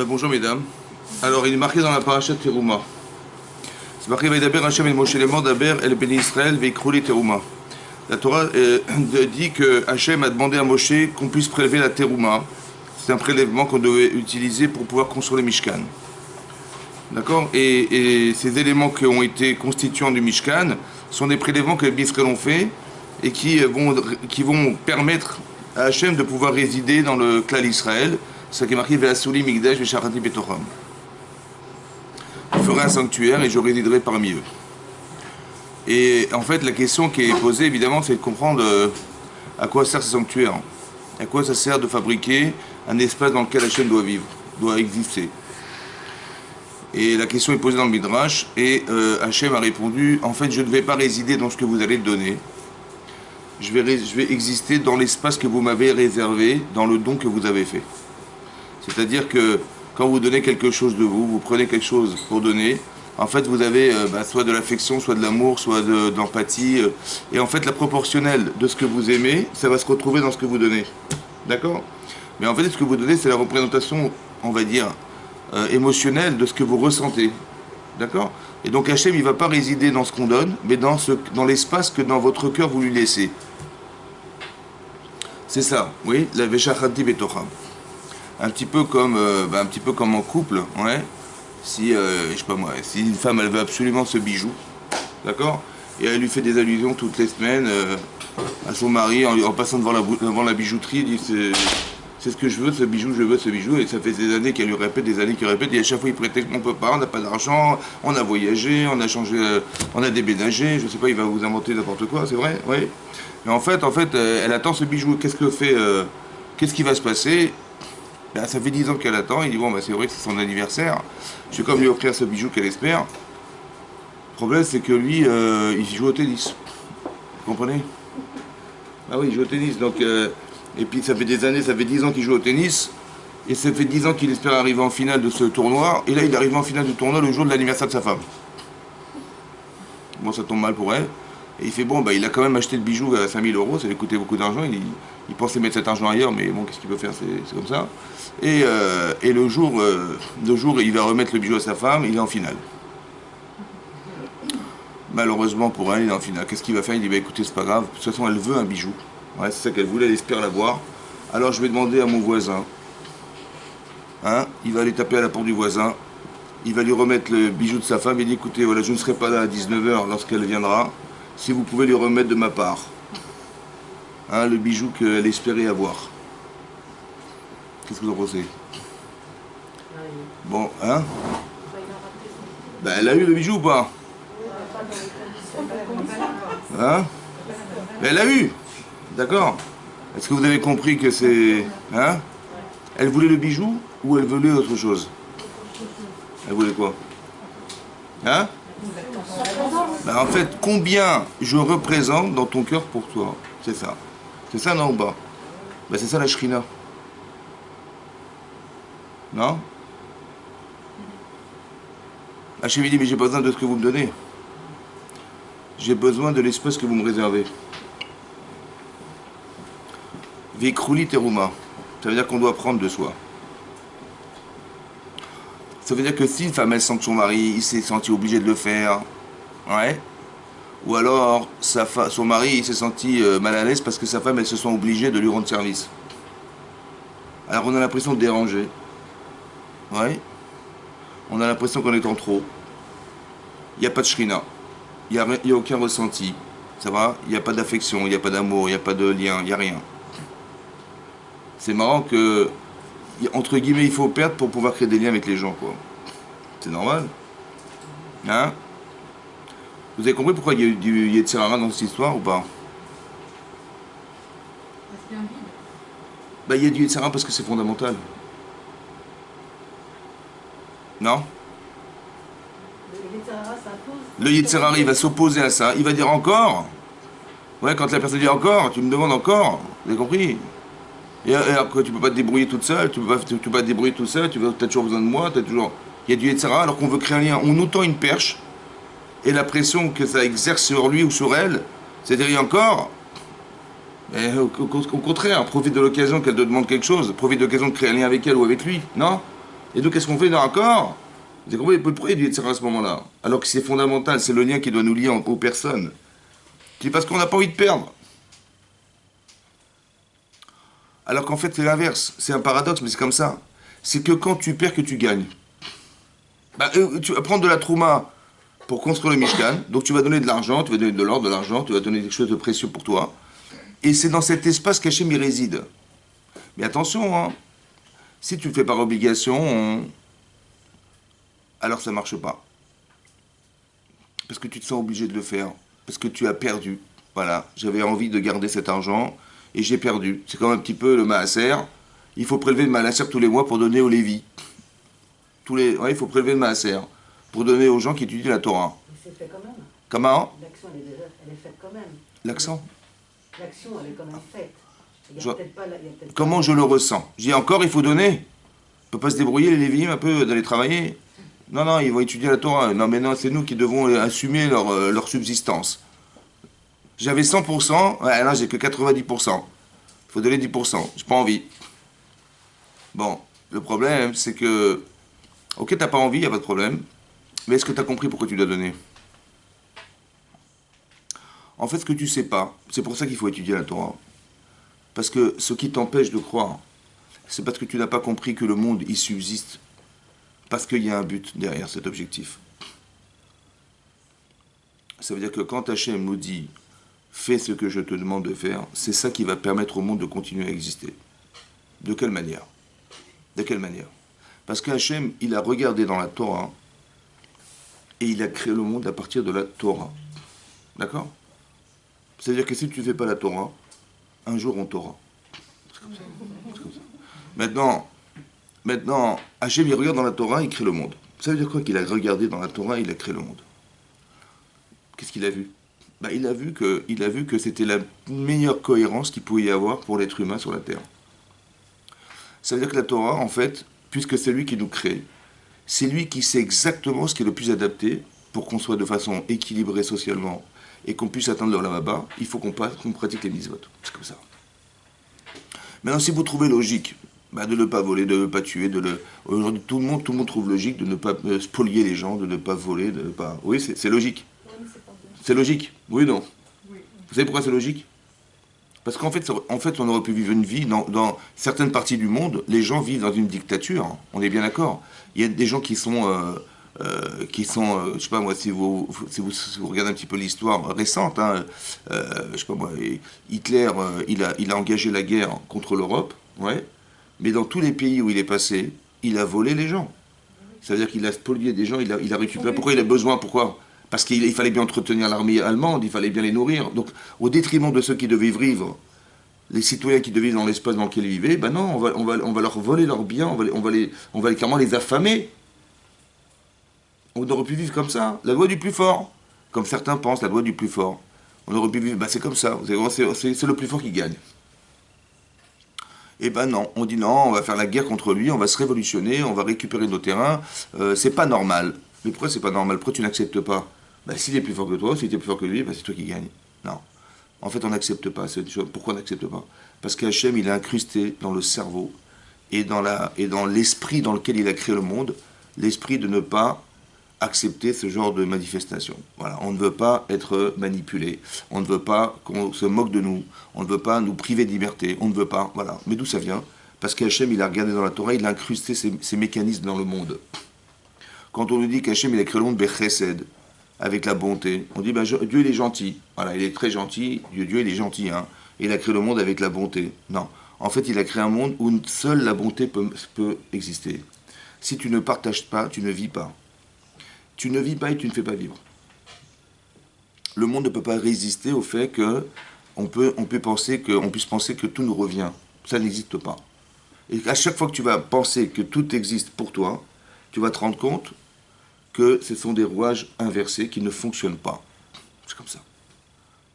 Bonjour mesdames. Alors il est marqué dans la paracha Teruma. C'est marqué Vaidaber Hashem el Moshe lemor daber el Bnei Israël veikruli Teruma. La Torah dit que Hashem a demandé à Moshe qu'on puisse prélever la Teruma. C'est un prélèvement qu'on devait utiliser pour pouvoir construire le Mishkan. D'accord, et ces éléments qui ont été constituants du Mishkan sont des prélèvements que les Bnei Israël ont fait et qui vont permettre à Hashem de pouvoir résider dans le clan Israël. C'est ce qui est marqué Ve'asuli Migdash Ve'sharati Betocham. Je ferai un sanctuaire et je résiderai parmi eux. Et en fait, la question qui est posée, évidemment, c'est de comprendre à quoi sert ce sanctuaire. À quoi ça sert de fabriquer un espace dans lequel Hashem doit vivre, doit exister. Et la question est posée dans le Midrash, et Hashem a répondu, en fait, je ne vais pas résider dans ce que vous allez donner. Je vais exister dans l'espace que vous m'avez réservé, dans le don que vous avez fait. C'est-à-dire que quand vous donnez quelque chose de vous, vous prenez quelque chose pour donner, en fait vous avez soit de l'affection, soit de l'amour, soit d'empathie, et en fait la proportionnelle de ce que vous aimez, ça va se retrouver dans ce que vous donnez. D'accord ? Mais en fait ce que vous donnez, c'est la représentation, on va dire, émotionnelle de ce que vous ressentez. D'accord ? Et donc Hachem, il ne va pas résider dans ce qu'on donne, mais dans l'espace que dans votre cœur vous lui laissez. C'est ça, oui, la Veshachati Betocham. Un petit peu comme en couple, ouais. Si, je sais pas moi, si une femme elle veut absolument ce bijou, d'accord, et elle lui fait des allusions toutes les semaines à son mari en passant devant la bijouterie, il dit c'est ce que je veux ce bijou, et ça fait des années qu'elle lui répète, et à chaque fois il prétexte qu'on peut pas, on n'a pas d'argent, on a voyagé, on a changé, on a déménagé, je sais pas, il va vous inventer n'importe quoi, c'est vrai, oui. Mais en fait, elle attend ce bijou, qu'est-ce qui va se passer? Ben, ça fait 10 ans qu'elle attend, il dit bon c'est vrai que c'est son anniversaire, je vais comme lui offrir ce bijou qu'elle espère. Le problème c'est que lui, il joue au tennis. Vous comprenez? Ah oui, il joue au tennis, donc et puis ça fait des années, ça fait 10 ans qu'il joue au tennis, et ça fait 10 ans qu'il espère arriver en finale de ce tournoi, et là il arrive en finale du tournoi le jour de l'anniversaire de sa femme. Bon, ça tombe mal pour elle. Et il fait bon, il a quand même acheté le bijou à 5000 €, ça lui coûtait beaucoup d'argent, il pensait mettre cet argent ailleurs, mais bon, qu'est-ce qu'il peut faire, c'est comme ça. Et le jour où il va remettre le bijou à sa femme, il est en finale. Malheureusement pour elle, il est en finale. Qu'est-ce qu'il va faire? Il dit écoutez, c'est pas grave, de toute façon elle veut un bijou. Ouais, c'est ça qu'elle voulait, elle espère l'avoir. Alors je vais demander à mon voisin. Il va aller taper à la porte du voisin, il va lui remettre le bijou de sa femme, il dit écoutez, voilà, je ne serai pas là à 19 h lorsqu'elle viendra. Si vous pouvez lui remettre de ma part le bijou qu'elle espérait avoir. Qu'est-ce que vous en pensez? Bon, elle a eu le bijou ou pas? Elle a eu. D'accord. Est-ce que vous avez compris que c'est... Elle voulait le bijou ou elle voulait autre chose? Elle voulait quoi? En fait, combien je représente dans ton cœur pour toi? C'est ça. C'est ça, non, ou pas? C'est ça la Shrina. Non? Hachem dit, mais j'ai pas besoin de ce que vous me donnez. J'ai besoin de l'espace que vous me réservez. Veikruli teruma. Ça veut dire qu'on doit prendre de soi. Ça veut dire que si une femme elle sent que son mari il s'est senti obligé de le faire, ouais, ou alors son mari il s'est senti mal à l'aise parce que sa femme elle se sent obligée de lui rendre service. Alors on a l'impression de déranger, ouais, on a l'impression qu'on est en trop. Il n'y a pas de shrina, il n'y a aucun ressenti, ça va, il n'y a pas d'affection, il n'y a pas d'amour, il n'y a pas de lien, il n'y a rien. C'est marrant que entre guillemets, il faut perdre pour pouvoir créer des liens avec les gens, quoi. C'est normal. Vous avez compris pourquoi il y a eu du Yetzer Hara dans cette histoire ou pas? Il y a du Yetzer Hara parce que c'est fondamental. Non? Le Yetzer Hara, il va s'opposer à ça. Il va dire encore. Ouais, quand la personne dit encore, tu me demandes encore. Vous avez compris? Et alors que tu peux pas te débrouiller toute seule, tu peux pas te débrouiller tout seul, tu as toujours besoin de moi, il y a du Yetzer Hara, alors qu'on veut créer un lien, on nous tend une perche, et la pression que ça exerce sur lui ou sur elle, c'est-à-dire encore, au contraire, profite de l'occasion qu'elle te demande quelque chose, profite de l'occasion de créer un lien avec elle ou avec lui, non? Et donc, qu'est-ce qu'on fait dans l'accord? Vous avez compris pourquoi il dit Yetzirah à ce moment-là? Alors que c'est fondamental, c'est le lien qui doit nous lier aux personnes. C'est parce qu'on n'a pas envie de perdre. Alors qu'en fait, c'est l'inverse. C'est un paradoxe, mais c'est comme ça. C'est que quand tu perds, que tu gagnes. Bah, tu vas prendre de la trouma pour construire le Mishkan. Donc tu vas donner de l'argent, tu vas donner de l'or, de l'argent, tu vas donner quelque chose de précieux pour toi. Et c'est dans cet espace qu'Hachem y réside. Mais attention, hein, si tu le fais par obligation, alors ça ne marche pas. Parce que tu te sens obligé de le faire. Parce que tu as perdu. Voilà, j'avais envie de garder cet argent et j'ai perdu. C'est comme un petit peu le maaser. Il faut prélever le maaser tous les mois pour donner aux Lévis. Ouais, il faut prélever le maaser pour donner aux gens qui étudient la Torah. Mais c'est fait quand même. Comment? L'action, elle est faite quand même. L'accent? L'action, elle est quand même faite. Comment je le ressens? Je dis encore, il faut donner. On ne peut pas se débrouiller, les Lévi'im, un peu, d'aller travailler. Non, non, ils vont étudier la Torah. Non, mais non, c'est nous qui devons assumer leur subsistance. J'avais 100%, ouais, là j'ai que 90%. Il faut donner 10%. J'ai pas envie. Bon, le problème, c'est que... Ok, t'as pas envie, y a pas de problème. Mais est-ce que t'as compris pourquoi tu dois donner? En fait, ce que tu sais pas, c'est pour ça qu'il faut étudier la Torah. Parce que ce qui t'empêche de croire, c'est parce que tu n'as pas compris que le monde, il subsiste. Parce qu'il y a un but derrière cet objectif. Ça veut dire que quand Hachem nous dit « Fais ce que je te demande de faire », c'est ça qui va permettre au monde de continuer à exister. De quelle manière? De quelle manière? Parce qu'Hachem, il a regardé dans la Torah et il a créé le monde à partir de la Torah. D'accord? C'est-à-dire que si tu ne fais pas la Torah, un jour on t'aura. C'est comme ça. C'est comme ça. Maintenant, Hachem, il regarde dans la Torah, il crée le monde. Ça veut dire quoi qu'il a regardé dans la Torah, il a créé le monde? Qu'est-ce qu'il a vu? Ben, il a vu que c'était la meilleure cohérence qu'il pouvait y avoir pour l'être humain sur la Terre. Ça veut dire que la Torah, en fait, puisque c'est lui qui nous crée, c'est lui qui sait exactement ce qui est le plus adapté pour qu'on soit de façon équilibrée socialement et qu'on puisse atteindre le là-bas, il faut qu'on pratique les mitzvot. C'est comme ça. Maintenant, si vous trouvez logique de ne pas voler, de ne pas tuer, aujourd'hui tout le monde trouve logique de ne pas spolier les gens, de ne pas voler, de ne pas... Oui, c'est logique. C'est logique. Oui ou non? Oui. Vous savez pourquoi c'est logique? Parce qu'en fait, on aurait pu vivre une vie dans certaines parties du monde, les gens vivent dans une dictature, on est bien d'accord. Il y a des gens qui sont je sais pas moi, si vous regardez un petit peu l'histoire récente, hein, je sais pas moi, Hitler, il a engagé la guerre contre l'Europe, ouais, mais dans tous les pays où il est passé, il a volé les gens. Ça veut dire qu'il a spolié des gens, il a récupéré. Pourquoi il a besoin? Pourquoi? Parce qu'il fallait bien entretenir l'armée allemande, il fallait bien les nourrir. Donc, au détriment de ceux qui devaient vivre, les citoyens qui devaient vivre dans l'espace dans lequel ils vivaient, ben non, on va leur voler leurs biens, on va carrément les affamer. On aurait pu vivre comme ça, la loi du plus fort. Comme certains pensent, la loi du plus fort. On aurait pu vivre, ben c'est comme ça, c'est le plus fort qui gagne. Eh ben non, on dit non, on va faire la guerre contre lui, on va se révolutionner, on va récupérer nos terrains, c'est pas normal. Mais pourquoi c'est pas normal? Pourquoi tu n'acceptes pas? Ben, s'il est plus fort que toi, s'il est plus fort que lui, ben, c'est toi qui gagne. Non. En fait, on n'accepte pas cette chose. Pourquoi on n'accepte pas? Parce qu'Hachem, il a incrusté dans le cerveau et dans l'esprit dans lequel il a créé le monde, l'esprit de ne pas accepter ce genre de manifestation. Voilà, on ne veut pas être manipulé, on ne veut pas qu'on se moque de nous, on ne veut pas nous priver de liberté, on ne veut pas, voilà. Mais d'où ça vient? Parce qu'Hachem, il a regardé dans la Torah, il a incrusté ces mécanismes dans le monde. Quand on nous dit qu'Hachem, il a créé le monde Bechesed, avec la bonté, on dit, ben, Dieu, il est gentil. Voilà, il est très gentil, Dieu, il est gentil, hein. Il a créé le monde avec la bonté. Non. En fait, il a créé un monde où seule la bonté peut exister. Si tu ne partages pas, tu ne vis pas. Tu ne vis pas et tu ne fais pas vivre. Le monde ne peut pas résister au fait que on puisse penser que tout nous revient. Ça n'existe pas. Et à chaque fois que tu vas penser que tout existe pour toi, tu vas te rendre compte que ce sont des rouages inversés qui ne fonctionnent pas. C'est comme ça.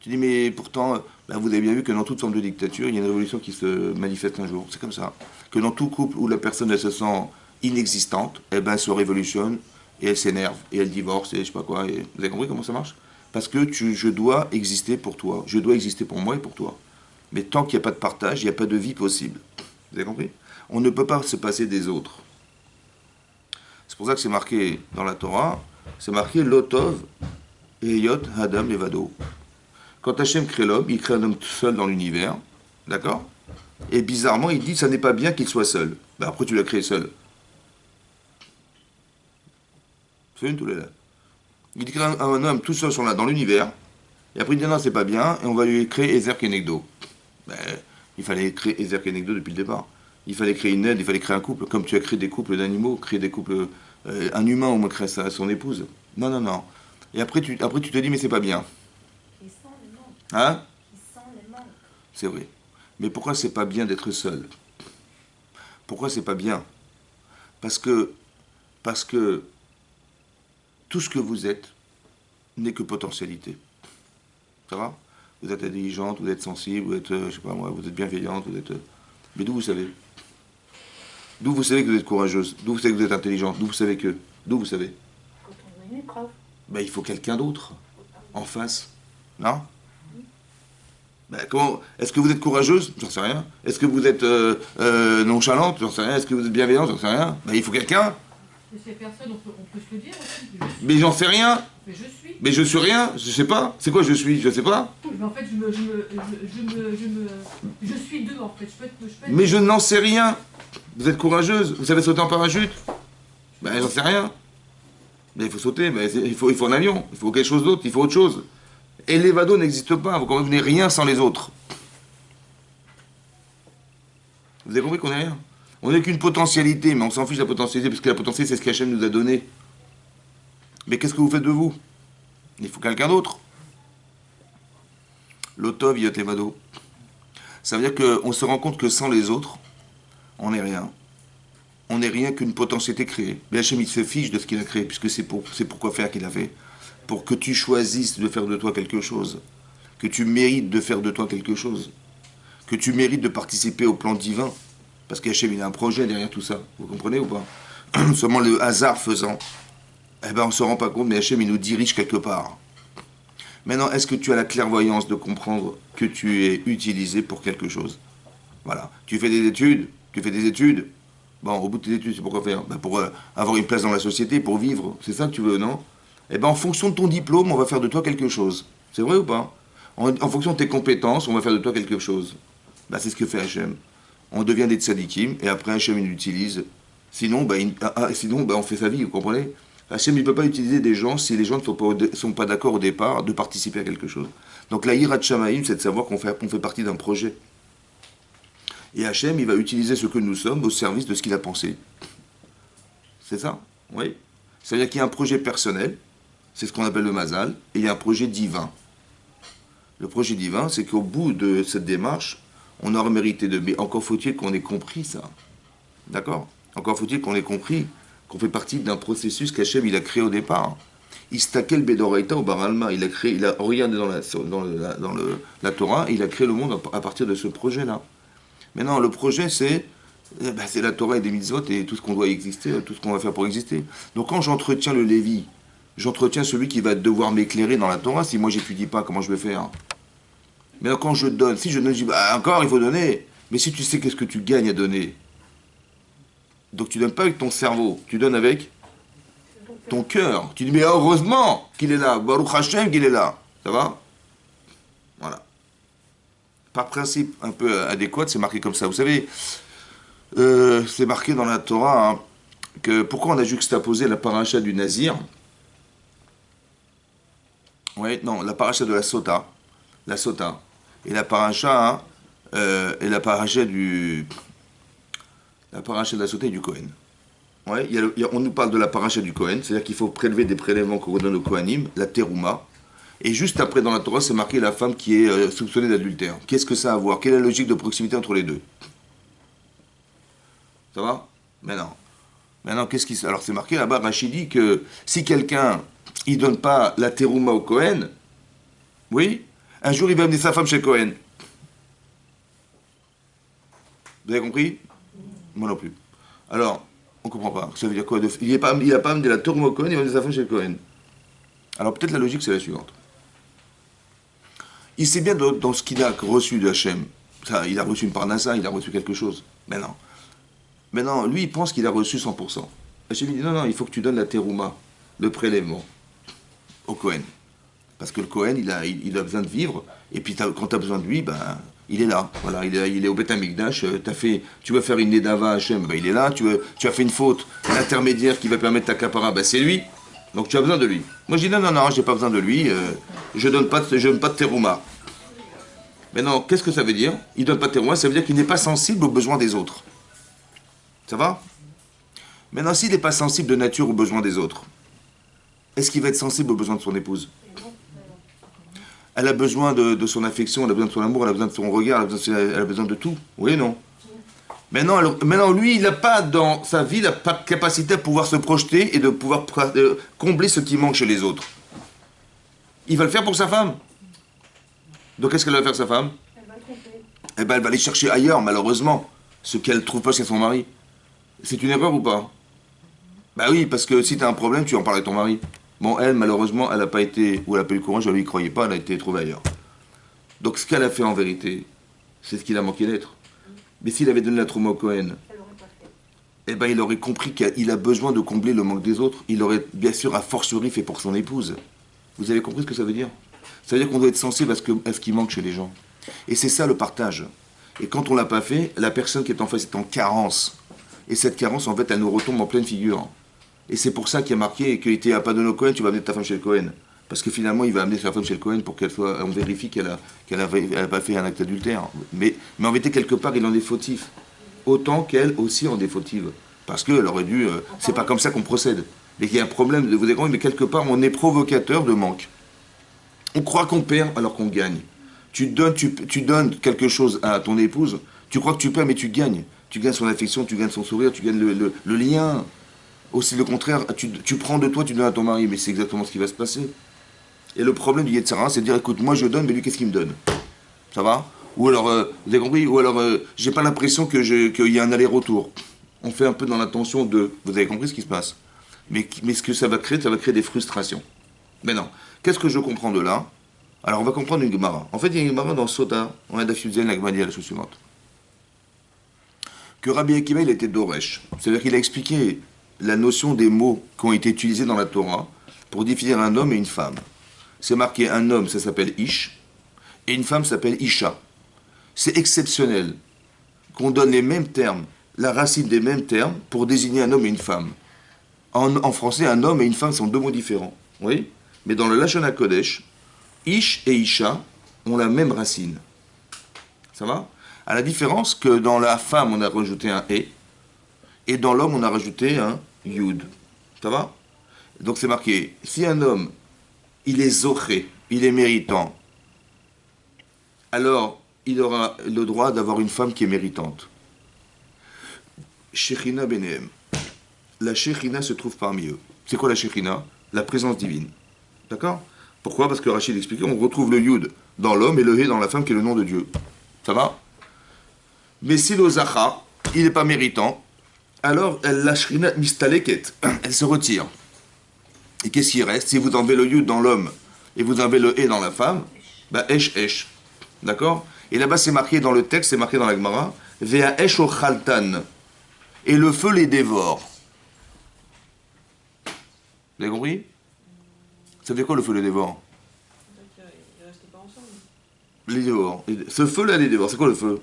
Tu dis, mais pourtant, ben vous avez bien vu que dans toute forme de dictature, il y a une révolution qui se manifeste un jour. C'est comme ça. Que dans tout couple où la personne elle se sent inexistante, eh ben, elle se révolutionne et elle s'énerve et elle divorce et je sais pas quoi. Et vous avez compris comment ça marche? Parce que je dois exister pour toi. Je dois exister pour moi et pour toi. Mais tant qu'il n'y a pas de partage, il n'y a pas de vie possible. Vous avez compris? On ne peut pas se passer des autres. C'est pour ça que c'est marqué dans la Torah, c'est marqué Lotov et Yot Adam Levado. Quand Hachem crée l'homme, il crée un homme seul dans l'univers, d'accord? Et bizarrement, il dit ça n'est pas bien qu'il soit seul. Ben après, tu l'as créé seul. C'est une tous les deux. Il crée un homme tout seul dans l'univers, et après il dit non, c'est pas bien, et on va lui créer Ezer Kenegdo. Ben, il fallait créer Ezer Kenegdo depuis le départ. Il fallait créer une aide, il fallait créer un couple, comme tu as créé des couples d'animaux, créer des couples. Un humain au moins crée son épouse. Non, non, non. Et après tu te dis mais c'est pas bien. Ils sont les manques. Hein? Ils sont les manques. C'est vrai. Mais pourquoi c'est pas bien d'être seul? Pourquoi c'est pas bien? Parce que tout ce que vous êtes n'est que potentialité. Ça va? Vous êtes intelligente, vous êtes sensible, vous êtes, je sais pas moi, vous êtes bienveillante, vous êtes. Mais d'où vous savez? D'où vous savez que vous êtes courageuse? D'où vous savez que vous êtes intelligente? D'où vous savez que? D'où vous savez? Quand on a une épreuve. Ben, il faut quelqu'un d'autre en face. Non? Ben, comment? Est-ce que vous êtes courageuse? J'en sais rien. Est-ce que vous êtes nonchalante? J'en sais rien. Est-ce que vous êtes bienveillante? J'en sais rien. Ben, il faut quelqu'un. Et ces personnes, on peut se le dire aussi. Mais j'en sais rien. Mais je suis. Mais je suis rien. Je sais pas. C'est quoi je suis? Je sais pas. Mais en fait, je suis deux en fait. Je peux être. Mais je n'en sais rien. Vous êtes courageuse? Vous savez sauter en parachute? Ben, j'en sais rien. Mais il faut sauter. Mais il faut un avion. Il faut quelque chose d'autre. Il faut autre chose. Et l'évado n'existe pas. Vous comprenez rien sans les autres. Vous avez compris qu'on n'est rien? On n'est qu'une potentialité, mais on s'en fiche de la potentialité, parce que la potentialité, c'est ce qu'Hachem nous a donné. Mais qu'est-ce que vous faites de vous? Il faut quelqu'un d'autre. L'otov, yot levado. Ça veut dire qu'on se rend compte que sans les autres, on n'est rien. On n'est rien qu'une potentialité créée. Mais Hachem, il se fiche de ce qu'il a créé, puisque c'est pour quoi faire qu'il a fait. Pour que tu choisisses de faire de toi quelque chose. Que tu mérites de faire de toi quelque chose. Que tu mérites de participer au plan divin. Parce qu'Hachem, il a un projet derrière tout ça. Vous comprenez ou pas? Seulement le hasard faisant. Eh ben, on ne se rend pas compte, mais Hachem, il nous dirige quelque part. Maintenant, est-ce que tu as la clairvoyance de comprendre que tu es utilisé pour quelque chose? Voilà. Tu fais des études. Bon, au bout de tes études, c'est pourquoi faire? Ben, pour avoir une place dans la société, pour vivre. C'est ça que tu veux, non? Eh ben, en fonction de ton diplôme, on va faire de toi quelque chose. C'est vrai ou pas? En fonction de tes compétences, on va faire de toi quelque chose. Ben, c'est ce que fait Hachem. On devient des tzadikim, et après Hachem il l'utilise. Sinon, on fait sa vie, vous comprenez? Hachem, il ne peut pas utiliser des gens si les gens ne sont pas d'accord au départ de participer à quelque chose. Donc la hirat shamaïm, c'est de savoir qu'on fait partie d'un projet. Et Hachem, il va utiliser ce que nous sommes au service de ce qu'il a pensé. C'est ça? Oui. C'est-à-dire qu'il y a un projet personnel, c'est ce qu'on appelle le mazal, et il y a un projet divin. Le projet divin, c'est qu'au bout de cette démarche, on aura mérité de... Mais encore faut-il qu'on ait compris ça. D'accord? Encore faut-il qu'on ait compris qu'on fait partie d'un processus qu'Hachem il a créé au départ. Istakel Bedoraita au Baralma. Il a regardé dans la Torah, il a créé le monde à partir de ce projet-là. Maintenant, le projet, c'est la Torah et des mitzvot et tout ce qu'on doit exister, tout ce qu'on va faire pour exister. Donc quand j'entretiens le Lévi, j'entretiens celui qui va devoir m'éclairer dans la Torah. Si moi j'étudie pas, comment je vais faire? Mais quand je donne, si je donne, je dis, encore il faut donner. Mais si tu sais qu'est-ce que tu gagnes à donner, donc tu donnes pas avec ton cerveau, tu donnes avec ton cœur. Tu dis, mais heureusement qu'il est là, Baruch Hashem qu'il est là. Ça va? Voilà. Par principe un peu adéquat, c'est marqué comme ça. Vous savez, c'est marqué dans la Torah que pourquoi on a juxtaposé la paracha du Nazir? Oui, non, la paracha de la Sota. La Sota. Et la paracha, et la paracha de la Sota et du Kohen. Ouais, on nous parle de la paracha du Kohen, c'est-à-dire qu'il faut prélever des prélèvements qu'on redonne au Kohanim, la terouma. Et juste après, dans la Torah, c'est marqué la femme qui est soupçonnée d'adultère. Qu'est-ce que ça a à voir? Quelle est la logique de proximité entre les deux? Ça va? Maintenant, qu'est-ce qui... Alors, c'est marqué là-bas, Rachid dit que si quelqu'un, il donne pas la terouma au Kohen, oui, un jour, il va amener sa femme chez Cohen. Vous avez compris? Moi non plus. Alors, on ne comprend pas. Ça veut dire quoi? Il n'a pas amené la Torah au Cohen, il va amener sa femme chez Cohen. Alors, peut-être la logique, c'est la suivante. Il sait bien dans ce qu'il a reçu de Hachem. Ça, il a reçu une parnassa, il a reçu quelque chose. Mais non. Maintenant, lui, il pense qu'il a reçu 100%. Hachem dit non, il faut que tu donnes la terouma, le prélèvement, au Kohen. Parce que le Kohen, il a besoin de vivre, et puis quand tu as besoin de lui, ben, il est là. Voilà, il est au Beth Amikdash, tu vas faire une Nedava à Hachem, ben, il est là, tu as fait une faute, l'intermédiaire qui va permettre ta capara, ben, c'est lui. Donc tu as besoin de lui. Moi je dis non, j'ai pas besoin de lui, je donne pas de terouma. Maintenant, qu'est-ce que ça veut dire? Il donne pas de terouma, ça veut dire qu'il n'est pas sensible aux besoins des autres. Ça va? Maintenant, s'il n'est pas sensible de nature aux besoins des autres, est-ce qu'il va être sensible aux besoins de son épouse? Elle a besoin de son affection, elle a besoin de son amour, elle a besoin de son regard, elle a besoin de tout. Oui et non? Maintenant, lui, il n'a pas dans sa vie la capacité à pouvoir se projeter et de pouvoir combler ce qui manque chez les autres. Il va le faire pour sa femme. Donc, qu'est-ce qu'elle va faire, sa femme? Elle va tromper. Eh ben, elle va aller chercher ailleurs, malheureusement, ce qu'elle ne trouve pas chez son mari. C'est une erreur ou pas? Bah oui, parce que si tu as un problème, tu en parles avec ton mari. Bon, elle, malheureusement, elle n'a pas été, ou elle n'a pas eu le courage, je ne lui croyais pas, elle a été trouvée ailleurs. Donc, ce qu'elle a fait en vérité, c'est ce qu'il a manqué d'être. Mais s'il avait donné la trauma au Cohen, Elle l'aurait pas fait. eh ben, il aurait compris qu'il a besoin de combler le manque des autres. Il aurait, bien sûr, a fortiori fait pour son épouse. Vous avez compris ce que ça veut dire? Ça veut dire qu'on doit être sensible à ce qui manque chez les gens. Et c'est ça le partage. Et quand on ne l'a pas fait, la personne qui est en face est en carence. Et cette carence, en fait, elle nous retombe en pleine figure. Et c'est pour ça qu'il y a marqué qu'il était à pas donné au Cohen, tu vas amener ta femme chez le Cohen. Parce que finalement, il va amener sa femme chez le Cohen pour on vérifie qu'elle n'a pas fait un acte adultère. Mais en vérité, quelque part, il en est fautif. Autant qu'elle aussi en est fautive. Parce qu'elle aurait dû... c'est pas comme ça qu'on procède. Mais il y a un problème, vous avez compris, mais quelque part, on est provocateur de manque. On croit qu'on perd alors qu'on gagne. Tu donnes quelque chose à ton épouse, tu crois que tu perds, mais tu gagnes. Tu gagnes son affection, tu gagnes son sourire, tu gagnes le lien. Aussi le contraire, tu prends de toi, tu donnes à ton mari, mais c'est exactement ce qui va se passer. Et le problème du Yetzirah, c'est de dire, écoute, moi je donne, mais lui, qu'est-ce qu'il me donne? Ça va? Ou alors, vous avez compris? Ou alors, j'ai pas l'impression qu'il y a un aller-retour. On fait un peu dans l'intention de... Vous avez compris ce qui se passe? Mais ce que ça va créer des frustrations. Maintenant, qu'est-ce que je comprends de là? Alors, on va comprendre une Gemara. En fait, il y a une Gemara dans Sota, on a d'Afyuzel, la Gemara dit la chose suivante. Que Rabbi Akiva, il était Doresh. C'est-à-dire qu'il a expliqué la notion des mots qui ont été utilisés dans la Torah pour définir un homme et une femme. C'est marqué un homme, ça s'appelle Ish, et une femme s'appelle Isha. C'est exceptionnel qu'on donne les mêmes termes, la racine des mêmes termes, pour désigner un homme et une femme. En français, un homme et une femme sont deux mots différents. Oui? Mais dans le Lashon HaKodesh, Ish et Isha ont la même racine. Ça va? À la différence que dans la femme, on a rajouté un et dans l'homme, on a rajouté un Yud. Ça va? Donc c'est marqué, si un homme, il est zoché, il est méritant, alors il aura le droit d'avoir une femme qui est méritante. Shechina Benehem. La Shechina se trouve parmi eux. C'est quoi la Shechina? La présence divine. D'accord? Pourquoi? Parce que Rachid expliquait, on retrouve le Yud dans l'homme et le He dans la femme qui est le nom de Dieu. Ça va? Mais si le Zacha, il n'est pas méritant, alors la Shechina mistaleket, elle se retire. Et qu'est-ce qui reste? Si vous enlevez le Yud dans l'homme et vous enlevez le He dans la femme, bah Esh. D'accord? Et là-bas, c'est marqué dans le texte, c'est marqué dans la Gemara, Vea Esh o Chaltan. Et le feu les dévore. Vous avez compris? Ça veut dire quoi le feu les dévore? Ils ne restaient pas ensemble. Les dévore. Ce feu-là les dévore. C'est quoi le feu?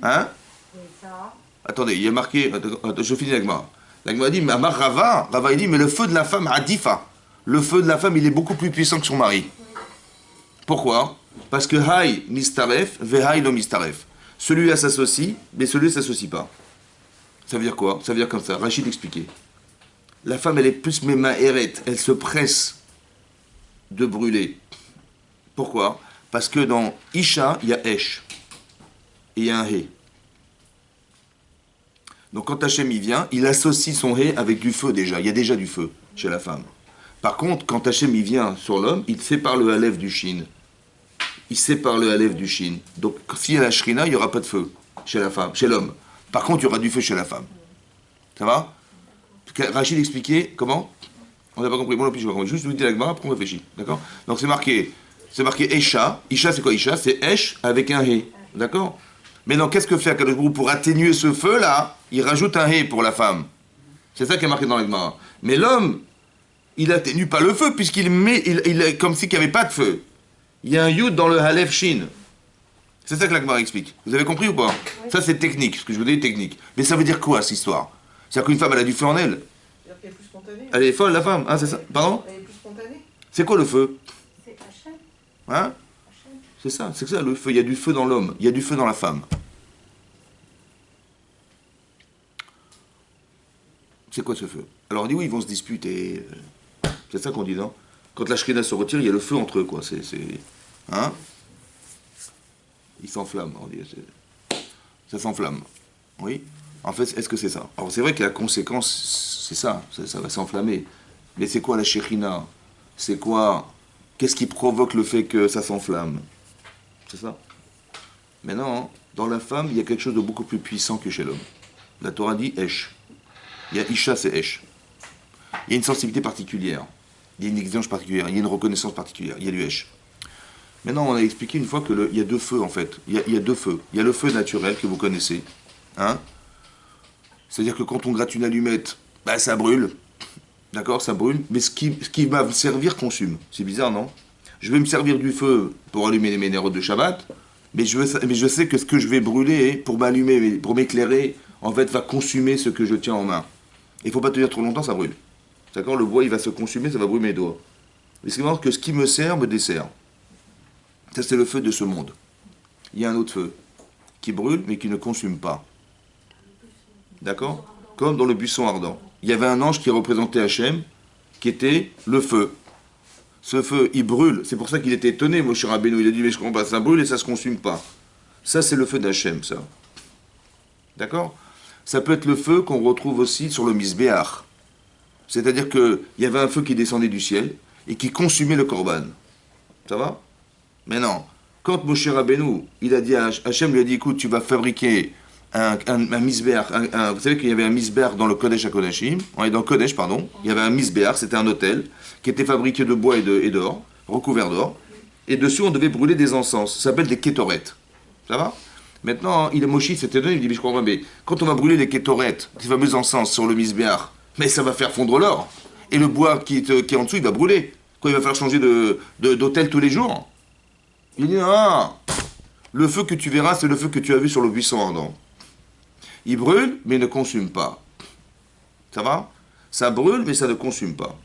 Hein? Et ça, Attendez, il y a marqué. Je finis la Gemara. La Gemara dit, mais Amar Rava, il dit, mais le feu de la femme, Adifa. Le feu de la femme, il est beaucoup plus puissant que son mari. Pourquoi? Parce que Hay mistaref, Vehay lo mistaref. Celui-là s'associe, mais celui-là ne s'associe pas. Ça veut dire quoi? Ça veut dire comme ça. Rachid expliquait. La femme, elle est plus mémahéret, elle se presse de brûler. Pourquoi? Parce que dans Isha, il y a Esh. Et il y a un He. Donc quand Hachem y vient, il associe son He avec du feu déjà. Il y a déjà du feu chez la femme. Par contre, quand Hachem y vient sur l'homme, il sépare le Aleph du Shin. Il sépare le Aleph du Shin. Donc s'il y a la Shrina, il n'y aura pas de feu chez la femme, chez l'homme. Par contre, il y aura du feu chez la femme. Ça va? Rachid expliquait comment? On n'a pas compris. Moi non plus, je n'ai pas compris. Juste vous dites la Gemara, après on réfléchit. D'accord? Donc c'est marqué Esha. Isha, c'est quoi Isha? C'est Esh avec un He. D'accord? Mais non, qu'est-ce que fait Akadosh Baruch Hu pour atténuer ce feu-là? Il rajoute un He pour la femme. C'est ça qui est marqué dans la Gemara. Mais l'homme, il atténue pas le feu, puisqu'il met, il est comme s'il n'y avait pas de feu. Il y a un yud dans le Halef Shin. C'est ça que la Gemara explique. Vous avez compris ou pas? Ça, c'est technique, ce que je vous dis, technique. Mais ça veut dire quoi, cette histoire? C'est-à-dire qu'une femme, elle a du feu en elle. C'est-à-dire qu'elle est plus spontanée. Elle est folle, la femme, hein, c'est ça? Pardon? Elle est plus spontanée. C'est quoi le feu? C'est Hachem. Hein? Hachem. C'est ça, le feu. Il y a du feu dans l'homme, il y a du feu dans la femme. C'est quoi ce feu? Alors on dit oui, ils vont se disputer. C'est ça qu'on dit, non? Quand la Shrina se retire, il y a le feu entre eux, quoi. Hein? Ils s'enflamment, on dit. Ça s'enflamme. Oui? En fait, est-ce que c'est ça? Alors c'est vrai que la conséquence, c'est ça. Ça va s'enflammer. Mais c'est quoi la Shrina? C'est quoi? Qu'est-ce qui provoque le fait que ça s'enflamme? C'est ça. Maintenant, dans la femme, il y a quelque chose de beaucoup plus puissant que chez l'homme. La Torah dit Esh. Il y a Isha, c'est Esh. Il y a une sensibilité particulière. Il y a une exigence particulière. Il y a une reconnaissance particulière. Il y a du Esh. Maintenant, on a expliqué une fois qu'il y a deux feux, en fait. Il y a deux feux. Il y a le feu naturel que vous connaissez. Hein? C'est-à-dire que quand on gratte une allumette, bah, ça brûle. D'accord, ça brûle. Mais ce qui va me servir consume. C'est bizarre, non? Je vais me servir du feu pour allumer mes nérodes de Shabbat, mais je sais que ce que je vais brûler pour m'allumer, pour m'éclairer, en fait, va consumer ce que je tiens en main. Il ne faut pas tenir trop longtemps, ça brûle. D'accord? Le bois, il va se consumer, ça va brûler mes doigts. Mais c'est vraiment que ce qui me sert, me dessert. Ça, c'est le feu de ce monde. Il y a un autre feu qui brûle, mais qui ne consume pas. D'accord? Comme dans le buisson ardent. Il y avait un ange qui représentait Hachem, qui était le feu. Ce feu, il brûle. C'est pour ça qu'il était étonné, Moshe Rabbeinu. Il a dit, mais je comprends pas, ça brûle et ça ne se consume pas. Ça, c'est le feu d'Hachem, ça. D'accord? Ça peut être le feu qu'on retrouve aussi sur le Misbéach. C'est-à-dire qu'il y avait un feu qui descendait du ciel et qui consumait le korban. Ça va? Mais non. Quand Moshe Rabbeinu, il a dit à Hachem, lui a dit, écoute, tu vas fabriquer un misbéach. Vous savez qu'il y avait un misbéach dans le Kodesh HaKodashim. On est dans le Kodesh, pardon. Il y avait un misbéach, c'était un autel, qui était fabriqué de bois et d'or, recouvert d'or. Et dessus, on devait brûler des encens. Ça s'appelle des kétorettes. Ça va? Maintenant, Moshe s'était donné, il dit, mais je comprends pas, mais quand on va brûler les kétorettes, ces fameux encens sur le misbéach, mais ça va faire fondre l'or. Et le bois qui est en dessous, il va brûler. Quoi, il va falloir changer d'autel tous les jours? Il dit, ah, le feu que tu verras, c'est le feu que tu as vu sur le buisson ardent. Il brûle, mais ne consume pas. Ça va? Ça brûle, mais ça ne consume pas.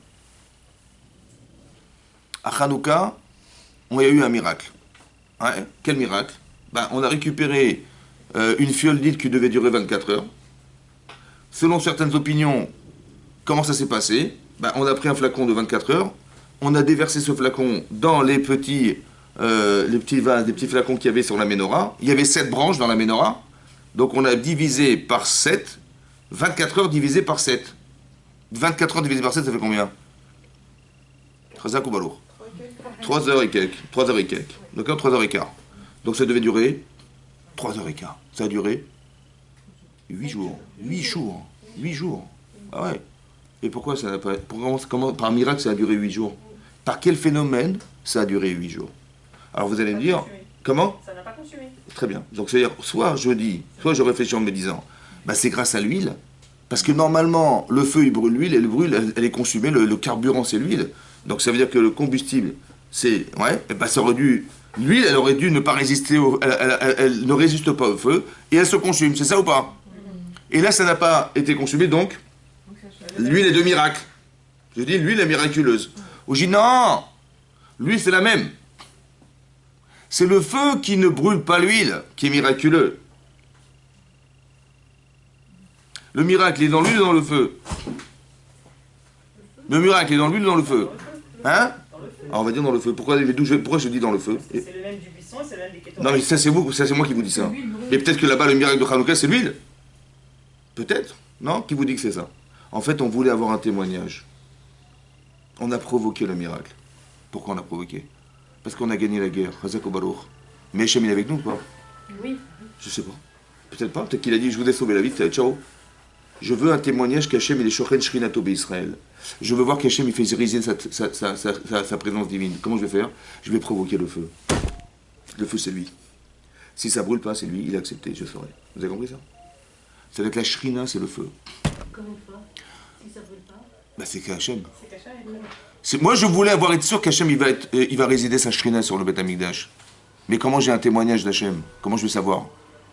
À Hanouka, on y a eu un miracle. Ouais, quel miracle? Ben, on a récupéré une fiole d'huile qui devait durer 24 heures. Selon certaines opinions, comment ça s'est passé? Ben, on a pris un flacon de 24 heures, on a déversé ce flacon dans les petits vases, les petits flacons qu'il y avait sur la menorah. Il y avait 7 branches dans la menorah. Donc on a divisé par 7, 24 heures divisé par 7. 24 heures divisé par 7, ça fait combien? 3 heures et quelques. 3 heures et quelques. D'accord? 3 heures et quart. Donc ça devait durer 3 heures et quart. Ça a duré 8 jours. 8 jours. 8 jours. Ah ouais. Et pourquoi ça n'a pas... Comment, par miracle, ça a duré 8 jours? Par quel phénomène ça a duré 8 jours? Alors vous allez me dire... Comment? Ça n'a pas consumé. Très bien. Donc c'est-à-dire, soit je réfléchis en me disant, bah, c'est grâce à l'huile, parce que normalement, le feu, il brûle l'huile, et le brûle, elle est consumée, le carburant, c'est l'huile. Donc ça veut dire que le combustible, c'est... Ouais, et bah, ça aurait dû... L'huile, elle aurait dû ne pas résister elle ne résiste pas au feu, et elle se consume, c'est ça ou pas? Et là, ça n'a pas été consumé, donc, l'huile est de miracle. Je dis, l'huile est miraculeuse. Ou je dis, non, l'huile, c'est la même. C'est le feu qui ne brûle pas l'huile qui est miraculeux. Le miracle est dans l'huile ou dans le feu? Le miracle est dans l'huile ou dans le feu? Hein? Alors on va dire dans le feu. Pourquoi je dis dans le feu? C'est le même du buisson et c'est le même des kétorettes. Non mais ça c'est moi qui vous dis ça. Mais peut-être que là-bas le miracle de Hanouka c'est l'huile. Peut-être. Non? Qui vous dit que c'est ça? En fait on voulait avoir un témoignage. On a provoqué le miracle. Pourquoi on a provoqué? Parce qu'on a gagné la guerre. Hazako Baruch. Mais Hachem il est avec nous ou pas? Oui. Je sais pas. Peut-être pas. Peut-être qu'il a dit je vous ai sauvé la vie. Ciao. Je veux un témoignage qu'Hachem il est Shochen Shrinato Israël. Je veux voir qu'Hachem il fait zériser sa présence divine. Comment je vais faire? Je vais provoquer le feu. Le feu c'est lui. Si ça brûle pas c'est lui. Il a accepté. Je saurai. Vous avez compris ça? C'est avec la Shrina c'est le feu. Comment ça? Si ça brûle pas, Bah c'est qu'Hachem. C'est caché et tout. Moi je voulais être sûr qu'Hachem il va résider sa shrina sur le Beth Amikdash. Mais comment j'ai un témoignage d'Hachem? Comment je vais savoir?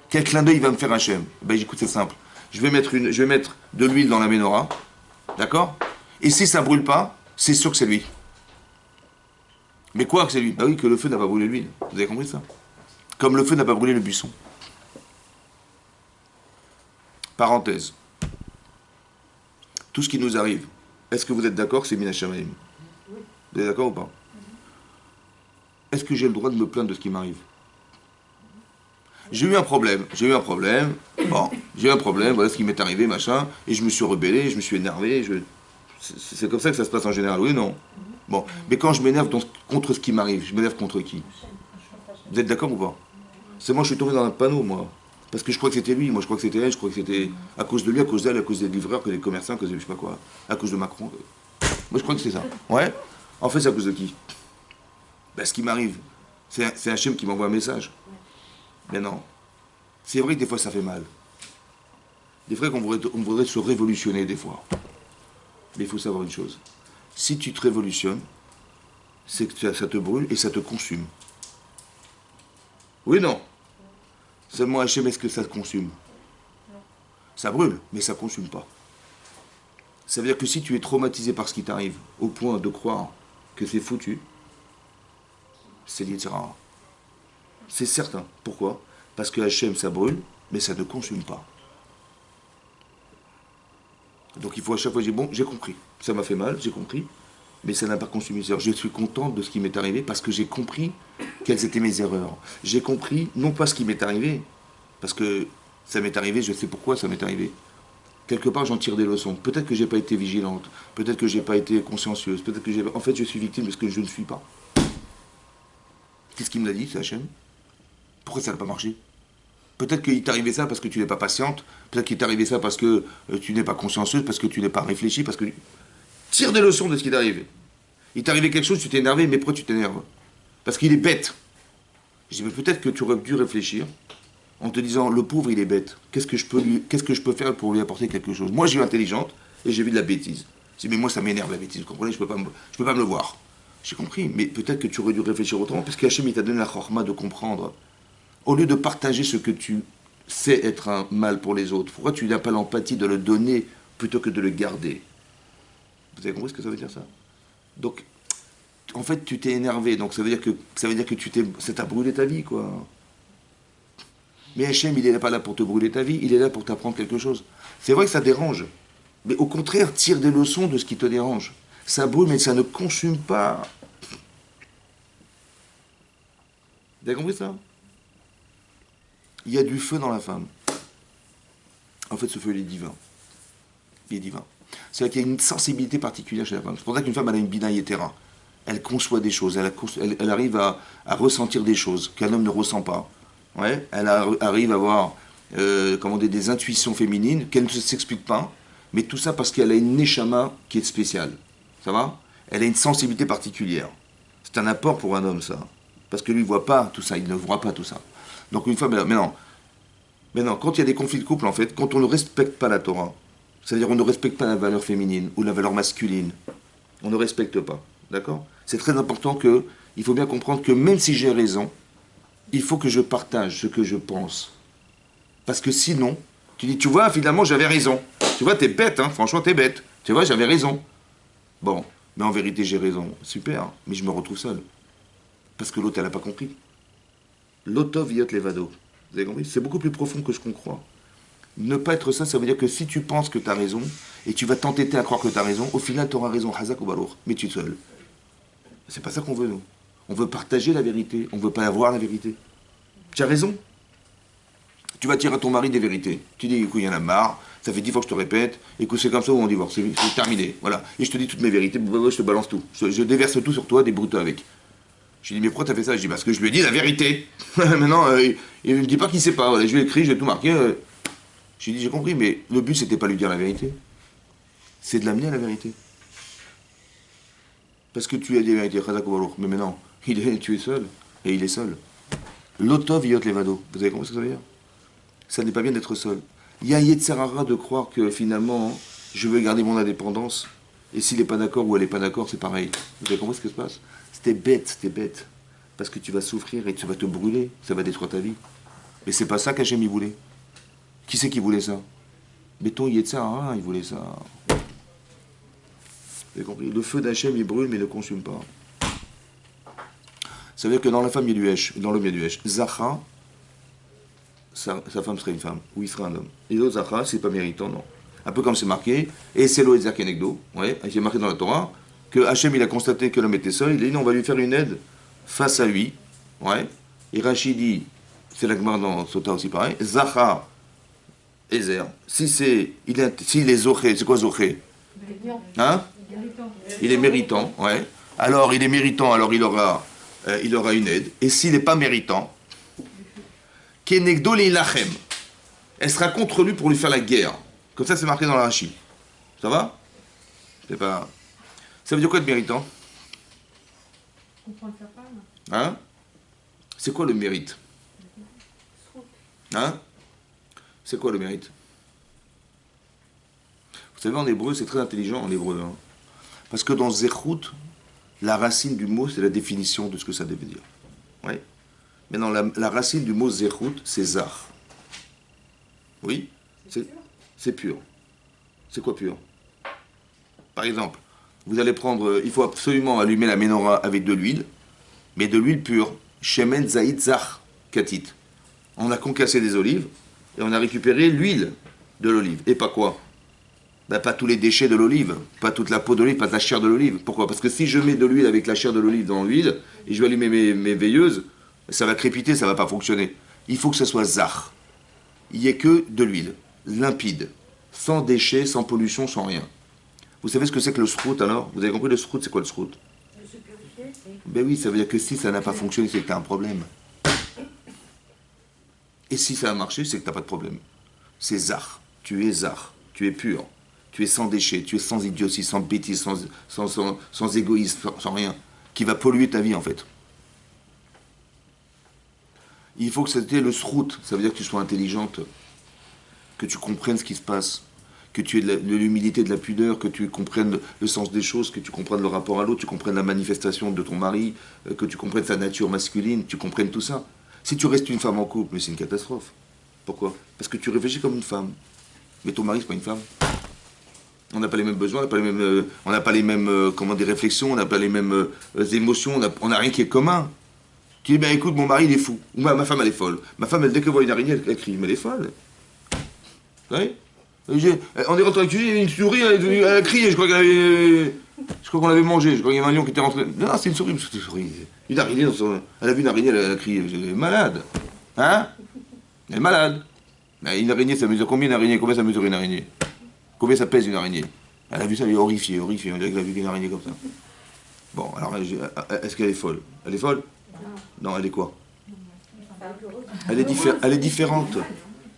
Quel clin d'œil il va me faire Hachem? Ben écoute, c'est simple. Je vais mettre de l'huile dans la menorah, d'accord? Et si ça brûle pas, c'est sûr que c'est lui. Mais quoi que c'est lui? Bah oui, que le feu n'a pas brûlé l'huile. Vous avez compris ça? Comme le feu n'a pas brûlé le buisson. Parenthèse. Tout ce qui nous arrive, est-ce que vous êtes d'accord que c'est Mina Shamayim? Vous êtes d'accord ou pas? Est-ce que j'ai le droit de me plaindre de ce qui m'arrive? J'ai eu un problème, bon, j'ai eu un problème, voilà ce qui m'est arrivé, machin, et je me suis rebellé, je me suis énervé, c'est comme ça que ça se passe en général, oui, non? Bon, mais quand je m'énerve contre ce qui m'arrive, je m'énerve contre qui? Vous êtes d'accord ou pas? C'est moi, je suis tombé dans un panneau, moi. Parce que je crois que c'était lui, moi je crois que c'était elle, je crois que c'était à cause de lui, à cause d'elle, à cause des livreurs, que des commerçants, à cause de je sais pas quoi, à cause de Macron. Moi je crois que c'est ça. Ouais? En fait, c'est à cause de qui? Ben, ce qui m'arrive, c'est Hachem qui m'envoie un message. Mais non. C'est vrai que des fois ça fait mal. Des fois on voudrait se révolutionner des fois. Mais il faut savoir une chose. Si tu te révolutionnes, c'est que ça te brûle et ça te consume. Oui, non. Seulement Hachem, est-ce que ça te consume? Ça brûle, mais ça ne consume pas. Ça veut dire que si tu es traumatisé par ce qui t'arrive, au point de croire que c'est foutu, c'est l'Yitzhara. C'est certain. Pourquoi? Parce que Hachem, ça brûle, mais ça ne consume pas. Donc il faut à chaque fois dire, bon, j'ai compris. Ça m'a fait mal, j'ai compris, mais ça n'a pas consumé. C'est-à-dire, je suis content de ce qui m'est arrivé parce que j'ai compris quelles étaient mes erreurs. J'ai compris, non pas ce qui m'est arrivé, parce que ça m'est arrivé, je sais pourquoi ça m'est arrivé. Quelque part, j'en tire des leçons. Peut-être que j'ai pas été vigilante, peut-être que j'ai pas été consciencieuse, peut-être que j'ai... En fait, je suis victime de ce que je ne suis pas. Qu'est-ce qu'il me l'a dit, c'est Hachem? Pourquoi ça n'a pas marché? Peut-être qu'il t'est arrivé ça parce que tu n'es pas patiente, peut-être qu'il t'est arrivé ça parce que tu n'es pas consciencieuse, parce que tu n'es pas réfléchi, parce que... Tire des leçons de ce qui t'est arrivé. Il t'est arrivé quelque chose, tu t'es énervé, mais pourquoi tu t'énerves? Parce qu'il est bête. Je dis, mais peut-être que tu aurais dû réfléchir en te disant, le pauvre, il est bête. Qu'est-ce que je peux faire pour lui apporter quelque chose? Moi, j'ai eu intelligente et j'ai vu de la bêtise. Je dis, mais moi, ça m'énerve la bêtise, vous comprenez? Je peux pas me le voir. J'ai compris, mais peut-être que tu aurais dû réfléchir autrement, parce qu'Hachem, il t'a donné la chorma de comprendre. Au lieu de partager ce que tu sais être un mal pour les autres, pourquoi tu n'as pas l'empathie de le donner plutôt que de le garder? Vous avez compris ce que ça veut dire, ça? Donc, en fait, tu t'es énervé, donc ça veut dire que ça t'a brûlé ta vie, quoi. Mais Hachem, il n'est pas là pour te brûler ta vie, il est là pour t'apprendre quelque chose. C'est vrai que ça dérange, mais au contraire, tire des leçons de ce qui te dérange. Ça brûle, mais ça ne consume pas. Vous avez compris ça? Il y a du feu dans la femme. En fait, ce feu, il est divin. Il est divin. C'est-à-dire qu'il y a une sensibilité particulière chez la femme. C'est pour ça qu'une femme, elle a une bina yetera. Elle conçoit des choses, elle arrive à ressentir des choses qu'un homme ne ressent pas. Ouais, arrive à avoir des intuitions féminines qu'elle ne s'explique pas, mais tout ça parce qu'elle a une neshama qui est spéciale. Ça va? Elle a une sensibilité particulière. C'est un apport pour un homme, ça. Parce que lui, il ne voit pas tout ça, il ne voit pas tout ça. Donc une femme, mais non, quand il y a des conflits de couple, en fait, quand on ne respecte pas la Torah, c'est-à-dire on ne respecte pas la valeur féminine ou la valeur masculine, on ne respecte pas. D'accord? C'est très important il faut bien comprendre que même si j'ai raison, il faut que je partage ce que je pense. Parce que sinon, tu dis, tu vois, finalement, j'avais raison. Tu vois, t'es bête, hein, franchement, t'es bête. Tu vois, j'avais raison. Bon, mais en vérité, j'ai raison. Super, mais je me retrouve seul. Parce que l'autre, elle n'a pas compris. L'auto viot levado. Vous avez compris? C'est beaucoup plus profond que ce qu'on croit. Ne pas être ça, ça veut dire que si tu penses que tu as raison, et tu vas t'entêter à croire que tu as raison, au final, tu auras raison, Hazak ou Balour, mais tu es seul. C'est pas ça qu'on veut, nous. On veut partager la vérité, on ne veut pas avoir la vérité. Tu as raison. Tu vas dire à ton mari des vérités. Tu dis, écoute, il y en a marre, ça fait 10 fois que je te répète, écoute, c'est comme ça où on divorce, c'est terminé, voilà. Et je te dis toutes mes vérités, je te balance tout. Je déverse tout sur toi, débrouille-toi avec. Je lui dis, mais pourquoi t'as fait ça? Je dis, parce que je lui ai dit la vérité. Maintenant, il ne me dit pas qu'il ne sait pas. Voilà, je lui ai écrit, je lui ai tout marqué. Je lui ai dit, j'ai compris, mais le but, c'était pas lui dire la vérité. C'est de l'amener à la vérité. Parce que tu lui as dit la vérité, mais maintenant, tu es seul, et il est seul. L'auto viot levado. Vous avez compris ce que ça veut dire? Ça n'est pas bien d'être seul. Il y a Yetzerara de croire que finalement, je veux garder mon indépendance, et s'il n'est pas d'accord ou elle n'est pas d'accord, c'est pareil. Vous avez compris ce qui se passe? C'était bête. Parce que tu vas souffrir et tu vas te brûler, ça va détruire ta vie. Mais c'est pas ça qu'Hachem il voulait. Qui c'est qui voulait ça? Béton Yetzirah, il voulait ça. Vous avez compris? Le feu d'Hachem il brûle mais il ne consume pas. Ça veut dire que dans la femme il y a du Hesh, dans l'homme il y a du Hesh. Zacha, sa femme serait une femme, ou il serait un homme. Et l'autre Zacha, c'est pas méritant, non. Un peu comme c'est marqué, et c'est l'eau et Zakenegdo, ouais, c'est marqué dans la Torah, que Hachem il a constaté que l'homme était seul, il a dit non, on va lui faire une aide face à lui, ouais. Et Rachid dit, c'est la Gemara dans Sota aussi pareil, Zacha, Ezer, s'il est Zoché, c'est quoi Zoché? Hein? Il est méritant, ouais. Alors il est méritant, alors il aura une aide. Et s'il n'est pas méritant, Kenegdo leilachem, elle sera contre lui pour lui faire la guerre. Comme ça, c'est marqué dans la Rashi. Ça va? C'est pas. Ça veut dire quoi être méritant? Comprendre sa femme. Hein? C'est quoi le mérite? Hein? C'est quoi le mérite? Vous savez, en hébreu, c'est très intelligent en hébreu. Hein? Parce que dans Zechut, la racine du mot, c'est la définition de ce que ça devait dire. Oui. Mais dans la racine du mot Zechut, c'est Zach. Oui? C'est pur. C'est quoi pur? Par exemple, vous allez prendre, il faut absolument allumer la menorah avec de l'huile, mais de l'huile pure. Shemen Zaït Zach Katit. On a concassé des olives et on a récupéré l'huile de l'olive. Et pas quoi? Ben, pas tous les déchets de l'olive, pas toute la peau d'olive, pas la chair de l'olive. Pourquoi? Parce que si je mets de l'huile avec la chair de l'olive dans l'huile et je vais allumer mes veilleuses, ça va crépiter, ça va pas fonctionner. Il faut que ce soit zach. Il n'y ait que de l'huile, limpide, sans déchets, sans pollution, sans rien. Vous savez ce que c'est que le srout alors? Vous avez compris le srout, c'est quoi le srout? Ben oui, ça veut dire que si ça n'a pas fonctionné, c'est que tu as un problème. Et si ça a marché, c'est que tu n'as pas de problème. C'est zach. Tu es zach. Tu es pur. Tu es sans déchets. Tu es sans idiotie, sans bêtise, sans égoïsme, sans rien. Qui va polluer ta vie en fait. Il faut que c'était le srout. Ça veut dire que tu sois intelligente. Que tu comprennes ce qui se passe. Que tu aies de l'humilité, de la pudeur. Que tu comprennes le sens des choses. Que tu comprennes le rapport à l'autre. Tu comprennes la manifestation de ton mari. Que tu comprennes sa nature masculine. Tu comprennes tout ça. Si tu restes une femme en couple, mais c'est une catastrophe. Pourquoi? Parce que tu réfléchis comme une femme. Mais ton mari, c'est pas une femme. On n'a pas les mêmes besoins, on n'a pas les mêmes comment des réflexions, on n'a pas les mêmes émotions, on n'a rien qui est commun. Tu dis, ben écoute, mon mari, il est fou. Ou ma femme, elle est folle. Ma femme, dès qu'elle voit une araignée, elle crie, mais elle est folle. Vous voyez? On est rentré à la cuisine, une souris, elle a crié, je crois qu'on l'avait mangé, je crois qu'il y avait un lion qui était rentré. Non, c'est une souris, c'est une souris. Une araignée, elle a vu une araignée, elle a crié. Elle est malade. Hein? Elle est malade. Une araignée, ça mesure combien une araignée? Combien ça mesure une araignée? Combien ça pèse une araignée? Elle a vu ça, elle est horrifiée. On dirait qu'elle a vu une araignée comme ça. Bon, alors, est-ce qu'elle est folle? Elle est folle? Non, elle est quoi? Elle est différente.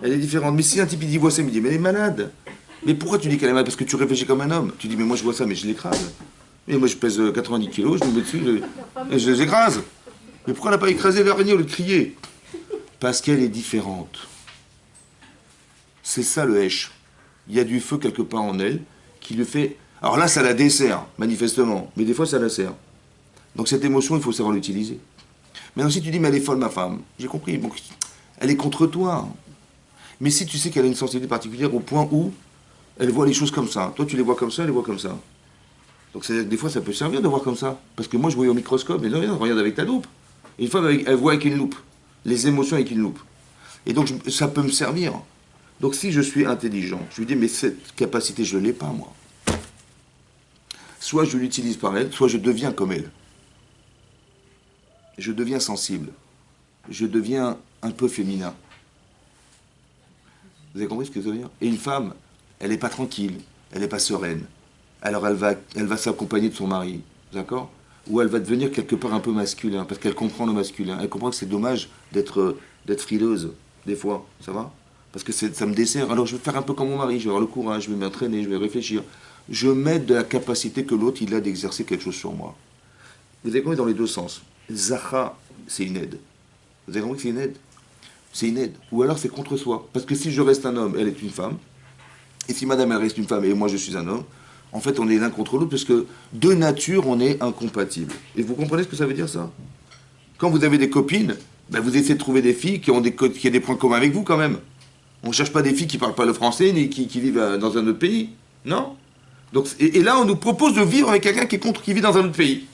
Elle est différente. Mais si un type il dit voit ça, il me dit, mais elle est malade. Mais pourquoi tu dis qu'elle est malade? Parce que tu réfléchis comme un homme. Tu dis, mais moi je vois ça, mais je l'écrase. Et moi je pèse 90 kilos, je me mets dessus, et je les écrase. Mais pourquoi elle n'a pas écrasé l'araignée au lieu de crier? Parce qu'elle est différente. C'est ça le Hesh. Il y a du feu quelque part en elle qui le fait. Alors là, ça la dessert, manifestement. Mais des fois, ça la sert. Donc cette émotion, il faut savoir l'utiliser. Maintenant, si tu dis, mais elle est folle, ma femme, j'ai compris. Bon, elle est contre toi. Mais si tu sais qu'elle a une sensibilité particulière au point où elle voit les choses comme ça. Toi, tu les vois comme ça, elle les voit comme ça. Donc c'est-à-dire que des fois, ça peut servir de voir comme ça. Parce que moi, je voyais au microscope, mais non, regarde avec ta loupe. Et une fois, elle voit avec une loupe. Les émotions avec une loupe. Et donc, ça peut me servir. Donc si je suis intelligent, je lui dis, mais cette capacité, je ne l'ai pas, moi. Soit je l'utilise par elle, soit je deviens comme elle. Je deviens sensible. Je deviens un peu féminin. Vous avez compris ce que ça veut dire? Et une femme, elle n'est pas tranquille, elle n'est pas sereine. Alors elle va s'accompagner de son mari, d'accord? Ou elle va devenir quelque part un peu masculin, parce qu'elle comprend le masculin. Elle comprend que c'est dommage d'être frileuse, des fois, ça va? Parce que ça me dessert. Alors je vais faire un peu comme mon mari, je vais avoir le courage, je vais m'entraîner, je vais réfléchir. Je m'aide de la capacité que l'autre il a d'exercer quelque chose sur moi. Vous avez compris dans les deux sens. Zacha, c'est une aide. Vous avez compris que c'est une aide? C'est une aide. Ou alors c'est contre soi. Parce que si je reste un homme, elle est une femme, Et si madame, elle reste une femme et moi, je suis un homme, en fait, on est l'un contre l'autre parce que de nature, on est incompatibles. Et vous comprenez ce que ça veut dire, ça? Quand vous avez des copines, ben, vous essayez de trouver des filles qui ont des points communs avec vous, quand même. On ne cherche pas des filles qui ne parlent pas le français, ni qui vivent dans un autre pays. Non? Donc, et là, on nous propose de vivre avec quelqu'un qui vit dans un autre pays.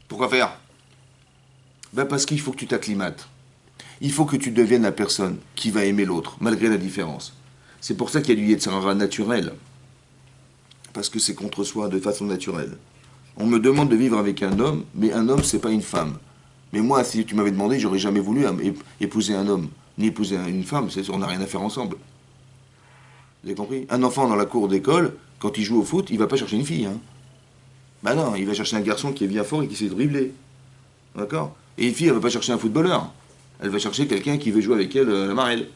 Pourquoi faire? Ben parce qu'il faut que tu t'acclimates. Il faut que tu deviennes la personne qui va aimer l'autre, malgré la différence. C'est pour ça qu'il y a du Yetzirah naturel. Parce que c'est contre soi de façon naturelle. On me demande de vivre avec un homme, mais un homme, c'est pas une femme. Mais moi, si tu m'avais demandé, j'aurais jamais voulu épouser un homme, ni épouser une femme. On n'a rien à faire ensemble. Vous avez compris? Un enfant dans la cour d'école, quand il joue au foot, il va pas chercher une fille. Hein. Ben non, il va chercher un garçon qui est bien fort et qui sait dribbler. D'accord? Et une fille, elle va pas chercher un footballeur. Elle va chercher quelqu'un qui veut jouer avec elle la marelle.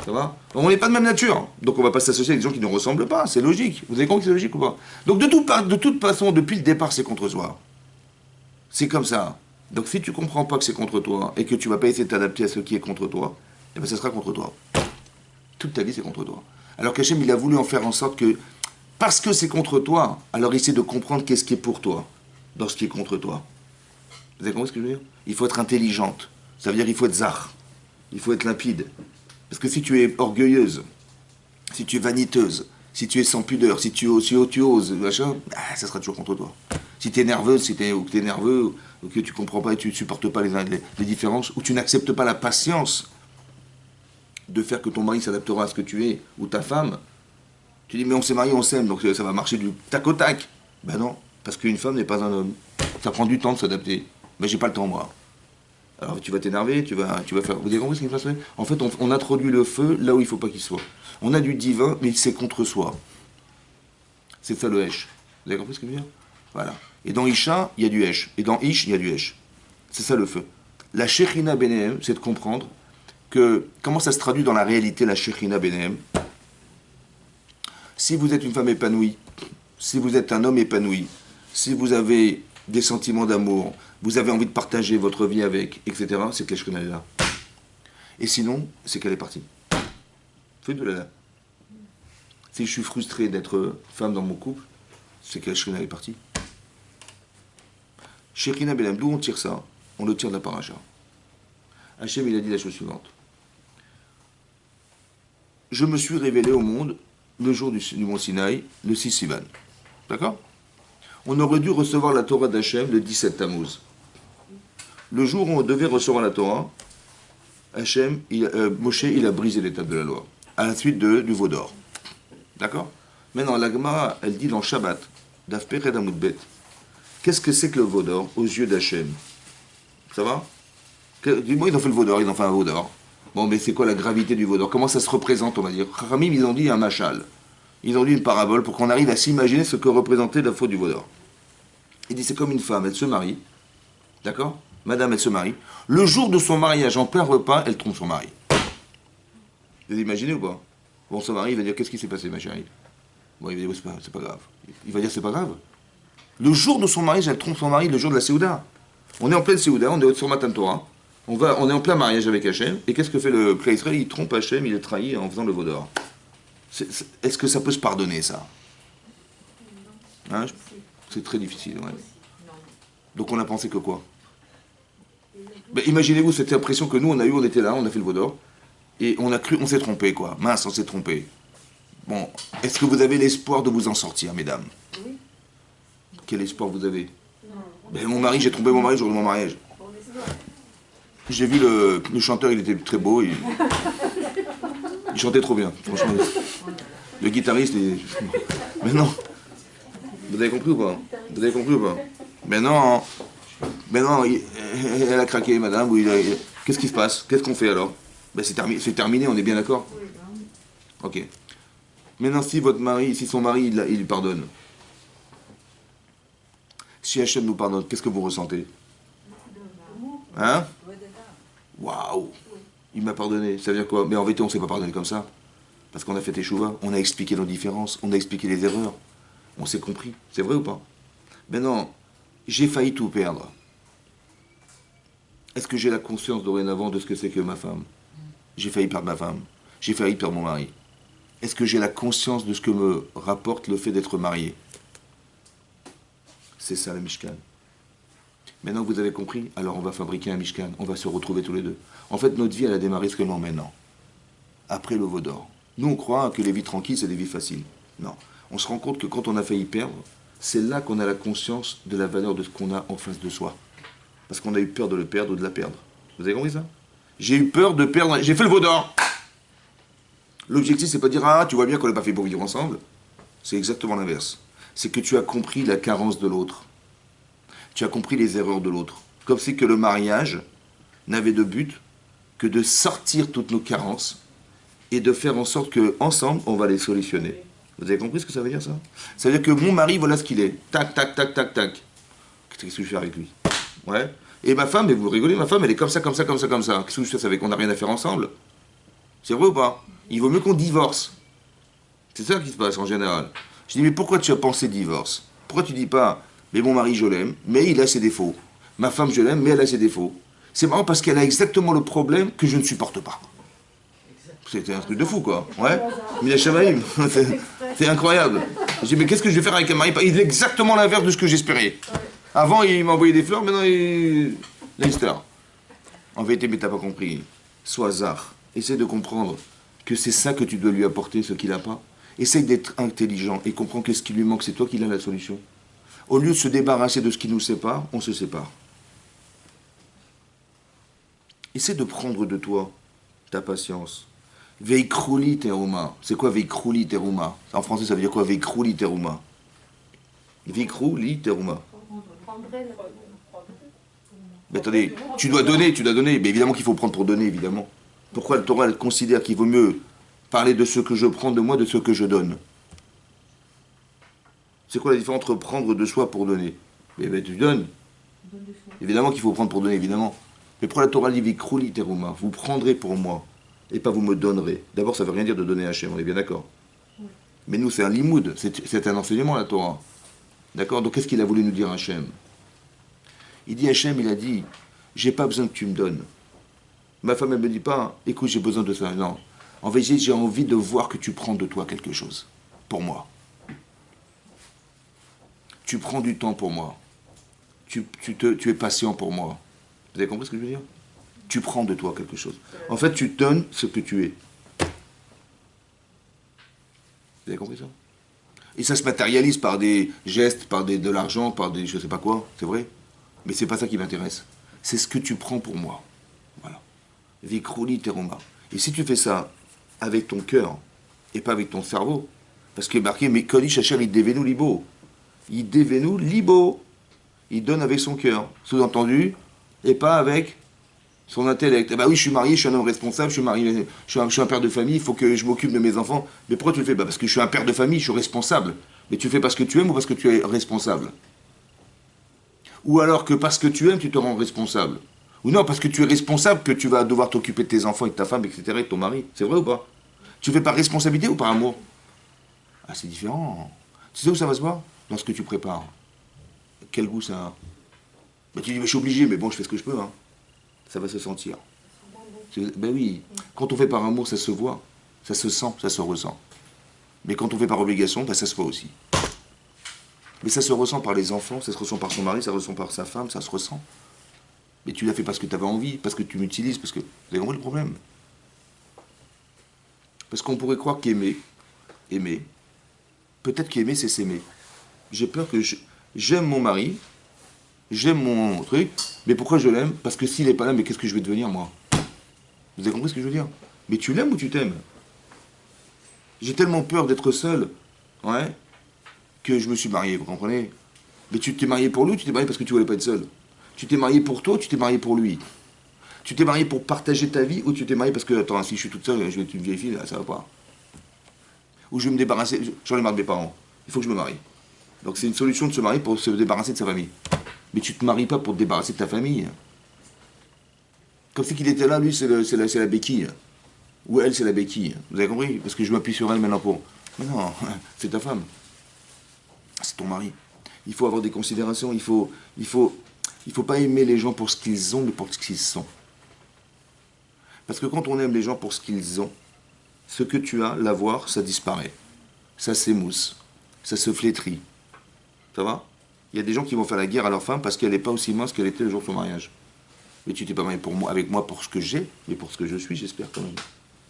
Ça va? On n'est pas de même nature. Donc on va pas s'associer avec des gens qui ne nous ressemblent pas. C'est logique. Vous avez compris que c'est logique ou pas? Donc de toute façon, depuis le départ, c'est contre soi. C'est comme ça. Donc si tu comprends pas que c'est contre toi et que tu vas pas essayer de t'adapter à ce qui est contre toi, eh ben ça sera contre toi. Toute ta vie, c'est contre toi. Alors qu'Hachem, il a voulu en faire en sorte que, parce que c'est contre toi, alors essaie de comprendre qu'est-ce qui est pour toi dans ce qui est contre toi. Vous avez compris ce que je veux dire? Il faut être intelligente. Ça veut dire qu'il faut être zar. Il faut être limpide. Parce que si tu es orgueilleuse, si tu es vaniteuse, si tu es sans pudeur, si tu oses, machin, ça sera toujours contre toi. Si tu es nerveuse, ou que tu es nerveux, ou que tu comprends pas et tu ne supportes pas les différences, ou tu n'acceptes pas la patience de faire que ton mari s'adaptera à ce que tu es, ou ta femme, tu dis mais on s'est marié, on s'aime, donc ça va marcher du tac au tac. Ben non, parce qu'une femme n'est pas un homme. Ça prend du temps de s'adapter. Mais j'ai pas le temps, moi. Alors tu vas t'énerver, tu vas faire... Vous avez compris ce qui se passe? En fait, on introduit le feu là où il ne faut pas qu'il soit. On a du divin, mais c'est contre soi. C'est ça le Hesh. Vous avez compris ce que je veux dire? Voilà. Et dans Isha, il y a du Hesh. Et dans Ish, il y a du Hesh. C'est ça le feu. La Shechina Benehem, c'est de comprendre que... Comment ça se traduit dans la réalité, la Shechina Benehem? Si vous êtes une femme épanouie, si vous êtes un homme épanoui, si vous avez des sentiments d'amour, vous avez envie de partager votre vie avec, etc., c'est que la Shekhinah est là. Et sinon, c'est qu'elle est partie. Faites de là. Si je suis frustré d'être femme dans mon couple, c'est que la Shekhinah est partie. Shekhinah Benem, d'où on tire ça? On le tire de la paracha. Hachem, il a dit la chose suivante. Je me suis révélé au monde le jour du mont Sinaï, le 6 Sivan. D'accord? On aurait dû recevoir la Torah d'Hachem le 17 Tammuz. Le jour où on devait recevoir la Torah, Moshe, il a brisé l'étape de la loi, à la suite du veau d'or. D'accord? Maintenant, la Gemara, elle dit dans Shabbat, Daf Pered Amud Bet, qu'est-ce que c'est que le veau d'or aux yeux d'Hachem? Ça va? Dis-moi, ils ont fait le veau d'or, ils ont fait un veau d'or. Bon, mais c'est quoi la gravité du veau d'or? Comment ça se représente, on va dire? Kharamim, ils ont dit un machal. Ils ont dit une parabole pour qu'on arrive à s'imaginer ce que représentait la faute du veau d'or. Il dit, c'est comme une femme, elle se marie, d'accord? Madame, elle se marie. Le jour de son mariage, en plein repas, elle trompe son mari. Vous imaginez ou pas? Bon, son mari, il va dire, qu'est-ce qui s'est passé, ma chérie? Bon, il va dire, c'est pas grave. Il va dire, c'est pas grave. Le jour de son mariage, elle trompe son mari, le jour de la Séouda. On est en pleine Séouda, on est sur Matan Torah. On est en plein mariage avec Hachem. Et qu'est-ce que fait le Klal Israël? Il trompe Hachem, il est trahi en faisant le veau d'or. Est-ce que ça peut se pardonner, ça? Hein? C'est très difficile, ouais. Donc on a pensé que quoi? Ben, imaginez-vous cette impression que nous on a eue, on était là, on a fait le veau d'or, et on a cru, on s'est trompé, quoi. Mince, on s'est trompé. Bon, est-ce que vous avez l'espoir de vous en sortir, mesdames? Oui. Quel espoir vous avez? Ben, mon mari, j'ai trompé mon mari le jour de mon mariage. J'ai vu le chanteur, il était très beau, il chantait trop bien, franchement. Le guitariste, mais non. Vous avez compris ou pas? Vous avez compris ou pas? Mais non, elle a craqué, madame. Qu'est-ce qui se passe? Qu'est-ce qu'on fait alors? Ben, c'est terminé, on est bien d'accord? Ok. Maintenant, si son mari, il lui pardonne, si Hachem nous pardonne, qu'est-ce que vous ressentez? Hein? Waouh! Il m'a pardonné. Ça veut dire quoi? Mais en vérité, on ne s'est pas pardonné comme ça. Parce qu'on a fait Teshuva, on a expliqué nos différences, on a expliqué les erreurs. On s'est compris. C'est vrai ou pas? Maintenant, j'ai failli tout perdre. Est-ce que j'ai la conscience dorénavant de ce que c'est que ma femme? J'ai failli perdre ma femme. J'ai failli perdre mon mari. Est-ce que j'ai la conscience de ce que me rapporte le fait d'être marié? C'est ça le Mishkan. Maintenant que vous avez compris, alors on va fabriquer un Mishkan, on va se retrouver tous les deux. En fait, notre vie, elle a démarré seulement maintenant, après le veau d'or. Nous, on croit que les vies tranquilles, c'est des vies faciles. Non. On se rend compte que quand on a failli perdre, c'est là qu'on a la conscience de la valeur de ce qu'on a en face de soi. Parce qu'on a eu peur de le perdre ou de la perdre. Vous avez compris ça? J'ai eu peur de perdre, j'ai fait le veau d'or. L'objectif, c'est pas de dire, ah, tu vois bien qu'on n'a pas fait pour vivre ensemble. C'est exactement l'inverse. C'est que tu as compris la carence de l'autre. Tu as compris les erreurs de l'autre. Comme si que le mariage n'avait de but que de sortir toutes nos carences et de faire en sorte qu'ensemble, on va les solutionner. Vous avez compris ce que ça veut dire, ça? Ça veut dire que mon mari, voilà ce qu'il est. Tac, tac, tac, tac, tac. Qu'est-ce que je fais avec lui? Ouais. Et ma femme, et vous rigolez, ma femme, elle est comme ça, comme ça, comme ça, comme ça. Qu'est-ce que je fais avec? On n'a rien à faire ensemble. C'est vrai ou pas? Il vaut mieux qu'on divorce. C'est ça qui se passe en général. Je dis, mais pourquoi tu as pensé divorce? Pourquoi tu dis pas, mais mon mari, je l'aime, mais il a ses défauts. Ma femme, je l'aime, mais elle a ses défauts. C'est marrant parce qu'elle a exactement le problème que je ne supporte pas. C'était un truc de fou, quoi. Ouais. Mina Shamaïm. C'est incroyable. Je dis, mais qu'est-ce que je vais faire avec un mari? Il est exactement l'inverse de ce que j'espérais. Avant, il m'envoyait des fleurs, maintenant, il... Là, il se tard. En vérité, mais t'as pas compris. Sois zar. Essaie de comprendre que c'est ça que tu dois lui apporter, ce qu'il n'a pas. Essaye d'être intelligent et comprends que ce qui lui manque, c'est toi qui as la solution. Au lieu de se débarrasser de ce qui nous sépare, on se sépare. Essaie de prendre de toi ta patience. Veikrouli teruma. C'est quoi veikrouli teruma? En français, ça veut dire quoi veikrouli teruma? Veikrouli teruma. Mais attendez, tu dois donner. Mais évidemment qu'il faut prendre pour donner, évidemment. Pourquoi le Torah, elle considère qu'il vaut mieux parler de ce que je prends de moi, de ce que je donne? C'est quoi la différence entre prendre de soi pour donner? Mais ben, tu donnes. Évidemment qu'il faut prendre pour donner, évidemment. Mais pourquoi la Torah dit Vikrouli teruma? Vous prendrez pour moi, et pas vous me donnerez. D'abord, ça ne veut rien dire de donner à Hachem, on est bien d'accord. Mais nous, c'est un limoud, c'est un enseignement, la Torah. D'accord? Donc qu'est-ce qu'il a voulu nous dire Hachem? Il dit Hachem, il a dit, j'ai pas besoin que tu me donnes. Ma femme, elle me dit pas, écoute, j'ai besoin de ça. Non. En vérité, j'ai envie de voir que tu prends de toi quelque chose. Pour moi. Tu prends du temps pour moi. Tu es patient pour moi. Vous avez compris ce que je veux dire? Tu prends de toi quelque chose. En fait, tu donnes ce que tu es. Vous avez compris ça? Et ça se matérialise par des gestes, par de l'argent, par des je sais pas quoi, c'est vrai? Mais c'est pas ça qui m'intéresse. C'est ce que tu prends pour moi. Voilà. Vikrouli teruma. Et si tu fais ça avec ton cœur et pas avec ton cerveau, parce qu'il est marqué, mais Kodish Hashem, il devenu libo. Il devenu libo. Il donne avec son cœur, sous-entendu, et pas avec son intellect. Eh ben oui, je suis marié, je suis un homme responsable, je suis marié, je suis un père de famille, il faut que je m'occupe de mes enfants. Mais pourquoi tu le fais? Parce que je suis un père de famille, je suis responsable. Mais tu le fais parce que tu aimes ou parce que tu es responsable? Ou alors que parce que tu aimes, tu te rends responsable? Ou non, parce que tu es responsable que tu vas devoir t'occuper de tes enfants et de ta femme, etc., et de ton mari. C'est vrai ou pas? Tu le fais par responsabilité ou par amour? Ah, c'est différent. Tu sais où ça va se voir? Dans ce que tu prépares. Quel goût ça a? Ben, tu dis, mais je suis obligé, mais bon, je fais ce que je peux. Hein. Ça va se sentir. Ben oui, quand on fait par amour, ça se voit, ça se sent, ça se ressent. Mais quand on fait par obligation, ben, ça se voit aussi. Mais ça se ressent par les enfants, ça se ressent par son mari, ça se ressent par sa femme, ça se ressent. Mais tu l'as fait parce que tu avais envie, parce que tu m'utilises, parce que... Vous avez compris le problème? Parce qu'on pourrait croire qu'aimer, peut-être qu'aimer, c'est s'aimer. J'ai peur que j'aime mon mari, j'aime mon truc, mais pourquoi je l'aime? Parce que s'il n'est pas là, mais qu'est-ce que je vais devenir, moi? Vous avez compris ce que je veux dire? Mais tu l'aimes ou tu t'aimes? J'ai tellement peur d'être seul, ouais, que je me suis marié, vous comprenez? Mais tu t'es marié pour lui ou tu t'es marié parce que tu voulais pas être seul? Tu t'es marié pour toi ou tu t'es marié pour lui? Tu t'es marié pour partager ta vie ou tu t'es marié parce que, attends, si je suis toute seule, je vais être une vieille fille, là, ça va pas. Ou je vais me débarrasser, j'en ai marre de mes parents, il faut que je me marie. Donc c'est une solution de se marier pour se débarrasser de sa famille. Mais tu ne te maries pas pour te débarrasser de ta famille. Comme si qu'il était là, lui, c'est la béquille. Ou elle, c'est la béquille. Vous avez compris? Parce que je m'appuie sur elle maintenant pour... Mais non, c'est ta femme. C'est ton mari. Il faut avoir des considérations. Il faut pas aimer les gens pour ce qu'ils ont, mais pour ce qu'ils sont. Parce que quand on aime les gens pour ce qu'ils ont, ce que tu as, l'avoir, ça disparaît. Ça s'émousse. Ça se flétrit. Ça va? Il y a des gens qui vont faire la guerre à leur femme parce qu'elle n'est pas aussi mince qu'elle était le jour de son mariage. Mais tu t'es pas marié pour moi, avec moi pour ce que j'ai, mais pour ce que je suis, j'espère quand même.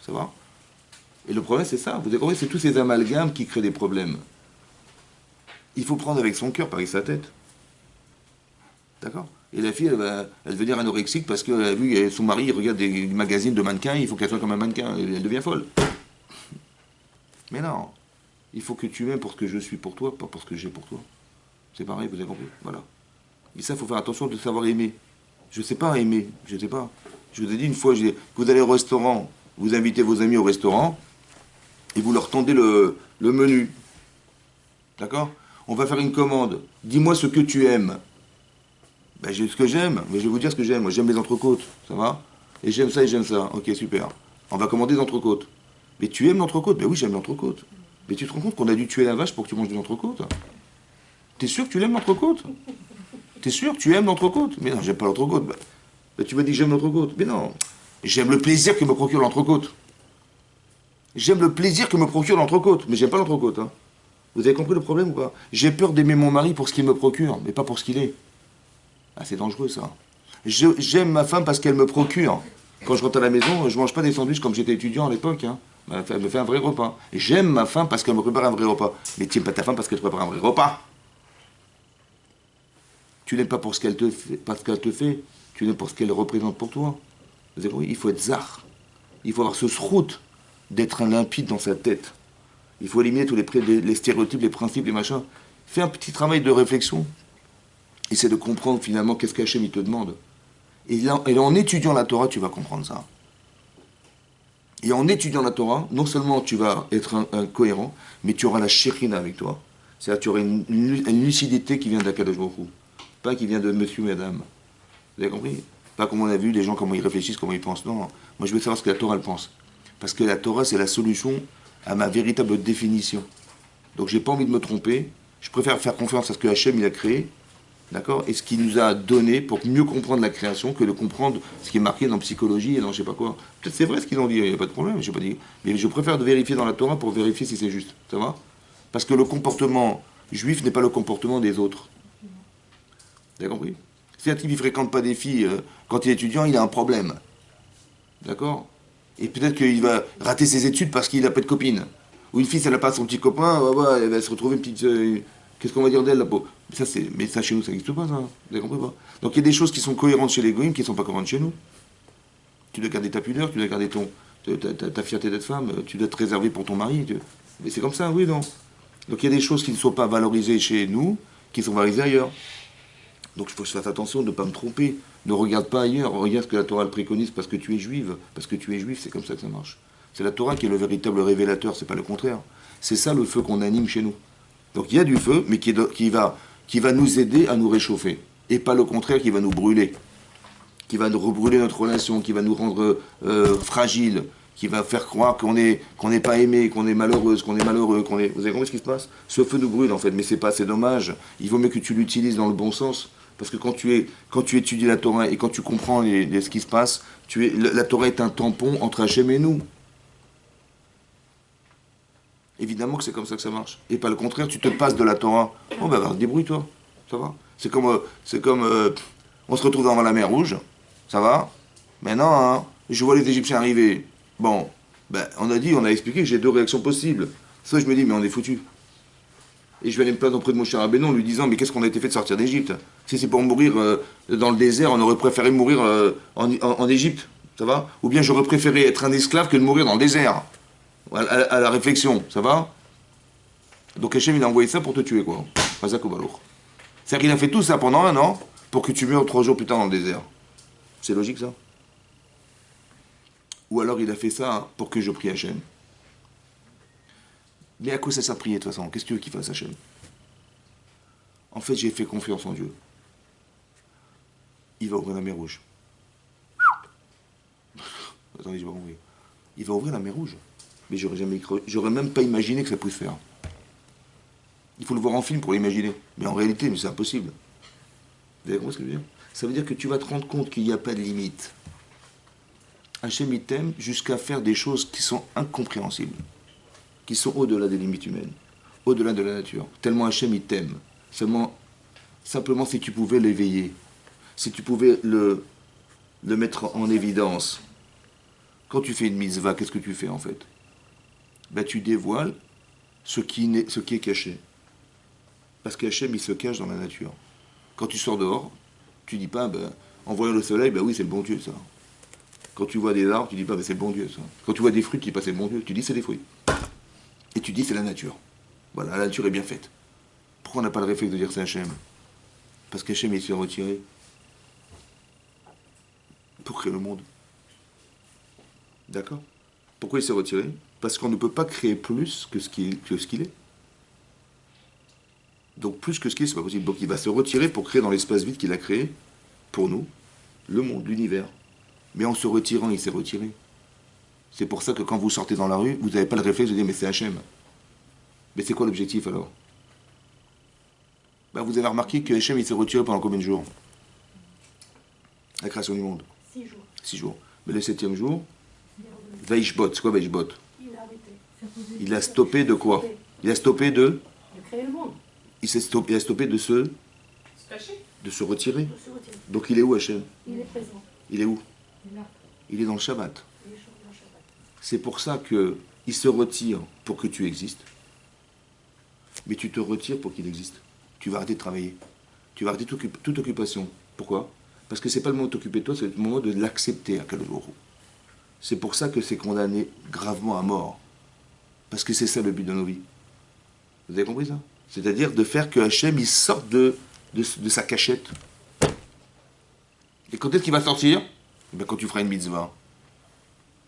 Ça va? Et le problème, c'est ça. Vous avez compris, c'est tous ces amalgames qui créent des problèmes. Il faut prendre avec son cœur, pas avec sa tête. D'accord? Et la fille, elle va devenir anorexique parce qu'elle a vu que son mari regarde des magazines de mannequins, il faut qu'elle soit comme un mannequin. Elle devient folle. Mais non. Il faut que tu m'aimes pour ce que je suis pour toi, pas pour ce que j'ai pour toi. C'est pareil, vous avez compris? Voilà. Et ça, il faut faire attention de savoir aimer. Je ne sais pas aimer, je ne sais pas. Je vous ai dit une fois, vous allez au restaurant, vous invitez vos amis au restaurant, et vous leur tendez le menu. D'accord? On va faire une commande. Dis-moi ce que tu aimes. Ben, j'ai ce que j'aime, mais je vais vous dire ce que j'aime. Moi, j'aime les entrecôtes, ça va? Et j'aime ça et j'aime ça. Ok, super. On va commander des entrecôtes. Mais tu aimes l'entrecôte? Ben oui, j'aime l'entrecôte. Mais tu te rends compte qu'on a dû tuer la vache pour que tu manges de l'entrecôte? T'es sûr que tu l'aimes l'entrecôte? T'es sûr que tu aimes l'entrecôte? Mais non, j'aime pas l'entrecôte. Ben, tu m'as dit que j'aime l'entrecôte. Mais non, j'aime le plaisir que me procure l'entrecôte. J'aime le plaisir que me procure l'entrecôte, mais j'aime pas l'entrecôte. Hein. Vous avez compris le problème ou pas? J'ai peur d'aimer mon mari pour ce qu'il me procure, mais pas pour ce qu'il est. Ah, c'est dangereux ça. J'aime ma femme parce qu'elle me procure. Quand je rentre à la maison, je mange pas des sandwichs comme j'étais étudiant à l'époque. Hein. Elle me fait un vrai repas. J'aime ma femme parce qu'elle me prépare un vrai repas. Mais tu n'aimes pas ta femme parce qu'elle te prépare un vrai repas. Tu n'aimes pas pour ce qu'elle te fait, parce qu'elle te fait. Tu l'aimes pour ce qu'elle représente pour toi. Vous avez compris? Il faut être zar. Il faut avoir ce srout d'être un limpide dans sa tête. Il faut éliminer tous les stéréotypes, les principes, les machins. Fais un petit travail de réflexion. Essaie de comprendre finalement qu'est-ce qu'Hachem il te demande. Et en étudiant la Torah, tu vas comprendre ça. Et en étudiant la Torah, non seulement tu vas être un cohérent, mais tu auras la shérina avec toi. C'est-à-dire tu auras une lucidité qui vient d'Akadosh Baruch Hu, pas qui vient de monsieur et madame. Vous avez compris? Pas comme on a vu les gens, comment ils réfléchissent, comment ils pensent. Non, moi je veux savoir ce que la Torah elle pense. Parce que la Torah, c'est la solution à ma véritable définition. Donc j'ai pas envie de me tromper. Je préfère faire confiance à ce que Hachem il a créé, d'accord, et ce qu'il nous a donné pour mieux comprendre la création que de comprendre ce qui est marqué dans psychologie et dans je sais pas quoi. Peut-être c'est vrai ce qu'ils ont dit, il n'y a pas de problème, je pas dit. Mais je préfère de vérifier dans la Torah pour vérifier si c'est juste. Ça va? Parce que le comportement juif n'est pas le comportement des autres. Vous avez compris? Si un type ne fréquente pas des filles quand il est étudiant, il a un problème. D'accord? Et peut-être qu'il va rater ses études parce qu'il n'a pas de copine. Ou une fille, si elle n'a pas son petit copain, elle va se retrouver une petite... qu'est-ce qu'on va dire d'elle, là? Mais ça, chez nous, ça n'existe pas, ça. Vous avez compris pas? Donc il y a des choses qui sont cohérentes chez les goïms qui ne sont pas cohérentes chez nous. Tu dois garder ta pudeur, tu dois garder ta fierté d'être femme, tu dois te réserver pour ton mari. Mais c'est comme ça, oui, non? Donc il y a des choses qui ne sont pas valorisées chez nous, qui sont valorisées ailleurs. Donc il faut que je fasse attention de ne pas me tromper. Ne regarde pas ailleurs, regarde ce que la Torah préconise parce que tu es juive. Parce que tu es juif, c'est comme ça que ça marche. C'est la Torah qui est le véritable révélateur, c'est pas le contraire. C'est ça le feu qu'on anime chez nous. Donc il y a du feu, mais qui va nous aider à nous réchauffer. Et pas le contraire qui va nous brûler. Qui va nous rebrûler notre relation, qui va nous rendre fragiles, qui va faire croire qu'on n'est pas aimé, qu'on est malheureuse, qu'on est malheureux, Vous avez compris ce qui se passe? Ce feu nous brûle en fait, mais c'est pas assez dommage. Il vaut mieux que tu l'utilises dans le bon sens. Parce que quand tu étudies la Torah et quand tu comprends ce qui se passe, la Torah est un tampon entre Hachem et nous. Évidemment que c'est comme ça que ça marche. Et pas le contraire, tu te passes de la Torah. Oh ben, débrouille-toi, ça va. C'est comme on se retrouve devant la mer Rouge, ça va. Maintenant, hein, je vois les Égyptiens arriver. Bon, ben, on a expliqué que j'ai deux réactions possibles. Soit je me dis, mais on est foutu. Et je vais aller me plaindre auprès de mon cher Rabbeinu en lui disant, mais qu'est-ce qu'on a été fait de sortir d'Égypte? Si c'est pour mourir dans le désert, on aurait préféré mourir en Égypte, ça va? Ou bien j'aurais préféré être un esclave que de mourir dans le désert. À la réflexion, ça va? Donc Hachem, il a envoyé ça pour te tuer, quoi. C'est-à-dire qu'il a fait tout ça pendant 1 an pour que tu meurs 3 jours plus tard dans le désert. C'est logique, ça? Ou alors il a fait ça pour que je prie Hachem. Mais à quoi ça sert de prier de toute façon? Qu'est-ce que tu veux qu'il fasse, Hachem? En fait, j'ai fait confiance en Dieu. Il va ouvrir la mer Rouge. Attendez, je vais ouvrir. Il va ouvrir la mer Rouge. Mais j'aurais même pas imaginé que ça pouvait se faire. Il faut le voir en film pour l'imaginer. Mais en réalité, c'est impossible. Vous avez compris ce que je veux dire? Ça veut dire que tu vas te rendre compte qu'il n'y a pas de limite Hachem il t'aime jusqu'à faire des choses qui sont incompréhensibles, qui sont au-delà des limites humaines, au-delà de la nature. Tellement Hachem il t'aime. Simplement si tu pouvais l'éveiller, si tu pouvais le mettre en évidence. Quand tu fais une mitzvah, qu'est-ce que tu fais en fait? Ben, tu dévoiles ce qui est caché. Parce qu'Hachem il se cache dans la nature. Quand tu sors dehors, tu dis pas, ben, en voyant le soleil, ben oui c'est le bon Dieu ça. Quand tu vois des arbres, tu dis pas, ben, c'est le bon Dieu ça. Quand tu vois des fruits, tu dis pas c'est le bon Dieu, tu dis c'est des fruits. Et tu dis c'est la nature. Voilà, la nature est bien faite. Pourquoi on n'a pas le réflexe de dire c'est Hachem? Parce qu'Hachem il s'est retiré pour créer le monde. D'accord? Pourquoi il s'est retiré? Parce qu'on ne peut pas créer plus que ce qu'il est. Donc plus que ce qu'il est, c'est pas possible. Donc il va se retirer pour créer dans l'espace vide qu'il a créé, pour nous, le monde, l'univers. Mais en se retirant, il s'est retiré. C'est pour ça que quand vous sortez dans la rue, vous n'avez pas le réflexe de dire mais c'est Hachem. Mais c'est quoi l'objectif alors? Ben, vous avez remarqué que Hachem il s'est retiré pendant combien de jours? La création du monde. 6 jours. 6 jours. Mais le 7e jour, Vaishbot, c'est quoi Vaishbot? Il a arrêté. Il a stoppé de quoi? Il a stoppé de... De créer le monde. Il a stoppé de Se cacher. se retirer. Il se retire. Donc il est où Hachem? Il est présent. Il est où? Il est là. Il est dans le Shabbat. Il est chaud dans le Shabbat. C'est pour ça que il se retire pour que tu existes. Mais tu te retires pour qu'il existe. Tu vas arrêter de travailler. Tu vas arrêter toute occupation. Pourquoi? Parce que c'est pas le moment de t'occuper de toi, c'est le moment de l'accepter à Kadosh Baruch Hu. C'est pour ça que c'est condamné gravement à mort. Parce que c'est ça le but de nos vies. Vous avez compris ça? C'est-à-dire de faire que Hachem il sorte de sa cachette. Et quand est-ce qu'il va sortir? Ben, quand tu feras une mitzvah.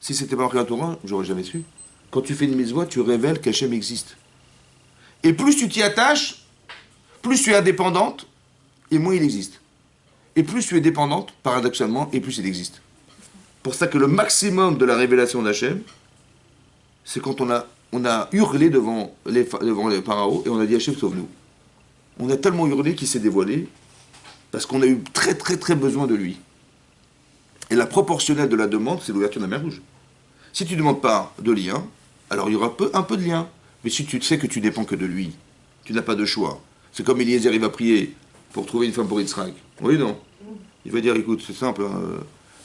Si c'était pas marqué dans la Torah, j'aurais jamais su. Quand tu fais une mitzvah, tu révèles qu'Hachem existe. Et plus tu t'y attaches, plus tu es indépendante, et moins il existe. Et plus tu es dépendante, paradoxalement, et plus il existe. Pour ça que le maximum de la révélation d'Hachem, c'est quand on a hurlé devant les pharaons, et on a dit Hachem, sauve-nous. On a tellement hurlé qu'il s'est dévoilé, parce qu'on a eu très très très besoin de lui. Et la proportionnelle de la demande, c'est l'ouverture de la mer Rouge. Si tu ne demandes pas de lien, alors il y aura un peu de lien. Mais si tu sais que tu dépends que de lui, tu n'as pas de choix. C'est comme Eliezer, il va prier pour trouver une femme pour Yitzhak. Oui, non. Il va dire, écoute, c'est simple, hein,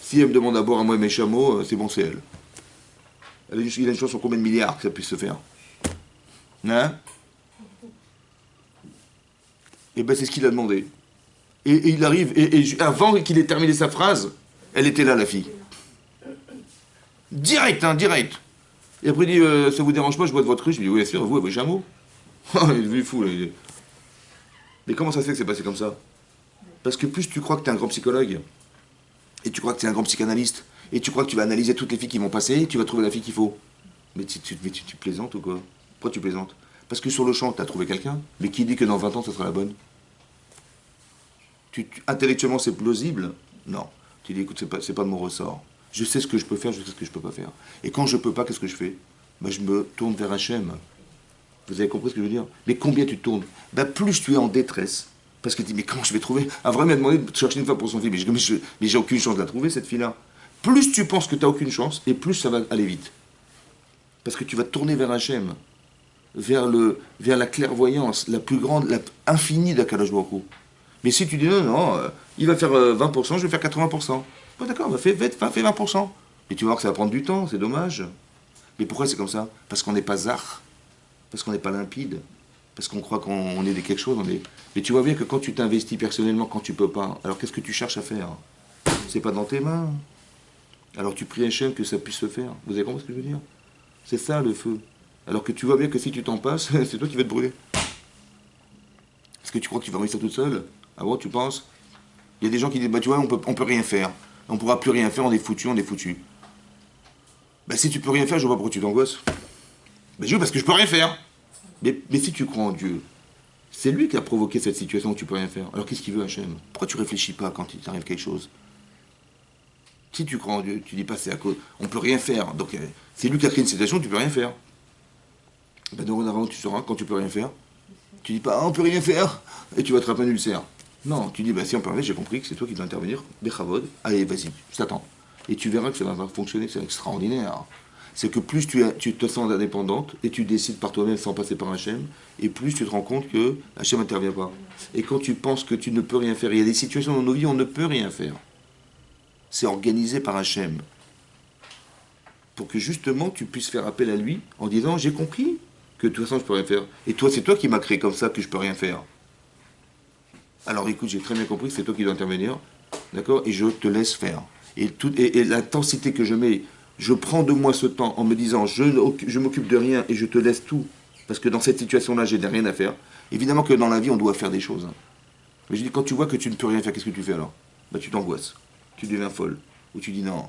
si elle me demande à boire à moi et mes chameaux, c'est bon, c'est elle. Il a une chance sur combien de milliards que ça puisse se faire? Hein? Et bien c'est ce qu'il a demandé. Et il arrive, et avant qu'il ait terminé sa phrase, elle était là, la fille. Direct, hein, direct. Et après il dit, ça vous dérange pas, je bois de votre ruche? Je lui dis, oui, bien sûr, vous, et vos chameaux. Il est devenu fou, là. Mais comment ça se fait que c'est passé comme ça? Parce que plus tu crois que tu es un grand psychologue, et tu crois que tu es un grand psychanalyste, et tu crois que tu vas analyser toutes les filles qui vont passer, tu vas trouver la fille qu'il faut. Mais tu plaisantes ou quoi? Pourquoi tu plaisantes? Parce que sur le champ, tu as trouvé quelqu'un, mais qui dit que dans 20 ans, ça sera la bonne? Intellectuellement, c'est plausible? Non. Tu dis, écoute, c'est pas de mon ressort. Je sais ce que je peux faire, je sais ce que je peux pas faire. Et quand je peux pas, qu'est-ce que je fais? Ben, je me tourne vers Hachem. Vous avez compris ce que je veux dire? Mais combien tu te tournes? Ben, plus tu es en détresse. Parce que tu dis, mais comment je vais trouver? Un vrai m'a demandé de chercher une femme pour son fils. Mais j'ai aucune chance de la trouver, cette fille-là. Plus tu penses que tu n'as aucune chance, et plus ça va aller vite. Parce que tu vas te tourner vers Hachem. Vers la clairvoyance, la plus grande, infinie d'Akadosh Baruch Hu. Mais si tu dis, non, il va faire 20%, je vais faire 80%. Bon, d'accord, bah, fais 20%. Et tu vas voir que ça va prendre du temps, c'est dommage. Mais pourquoi c'est comme ça? Parce qu'on n'est pas zar, parce qu'on n'est pas limpide, parce qu'on croit qu'on est quelque chose. Mais tu vois bien que quand tu t'investis personnellement, quand tu peux pas, alors qu'est-ce que tu cherches à faire? C'est pas dans tes mains. Alors tu pries Hachem que ça puisse se faire. Vous avez compris ce que je veux dire? C'est ça le feu. Alors que tu vois bien que si tu t'en passes, c'est toi qui vas te brûler. Est-ce que tu crois que tu vas réussir toute seule? Ah bon, tu penses? Il y a des gens qui disent, bah tu vois, on peut rien faire. On pourra plus rien faire, on est foutu. Bah si tu peux rien faire, je vois pas pourquoi tu t'angoisses. Bah je veux parce que je peux rien faire. Mais si tu crois en Dieu, c'est lui qui a provoqué cette situation où tu peux rien faire. Alors qu'est-ce qu'il veut Hachem? Pourquoi tu réfléchis pas quand il t'arrive quelque chose? Si tu crois en Dieu, tu dis pas c'est à cause, on peut rien faire. Donc c'est lui qui a créé une situation où tu peux rien faire. Ben dorénavant tu sauras quand tu peux rien faire. Tu dis pas on peut rien faire et tu vas te attraper un ulcère. Non, tu dis bah si on peut rien, j'ai compris que c'est toi qui dois intervenir. Bechavod, allez vas-y, je t'attends. Et tu verras que ça va fonctionner, c'est extraordinaire. C'est que plus tu te sens indépendante et tu décides par toi-même sans passer par Hachem, et plus tu te rends compte que Hachem n'intervient pas. Et quand tu penses que tu ne peux rien faire, il y a des situations dans nos vies où on ne peut rien faire. C'est organisé par Hachem. Pour que justement tu puisses faire appel à lui en disant j'ai compris que de toute façon je peux rien faire. Et toi, c'est toi qui m'as créé comme ça que je peux rien faire. Alors écoute, j'ai très bien compris que c'est toi qui dois intervenir, d'accord, et je te laisse faire. Et l'intensité que je mets, je prends de moi ce temps en me disant je m'occupe de rien et je te laisse tout, parce que dans cette situation-là, j'ai rien à faire. Évidemment que dans la vie, on doit faire des choses. Mais je dis, quand tu vois que tu ne peux rien faire, qu'est-ce que tu fais alors? Bah, tu t'angoisses, tu deviens folle, ou tu dis non.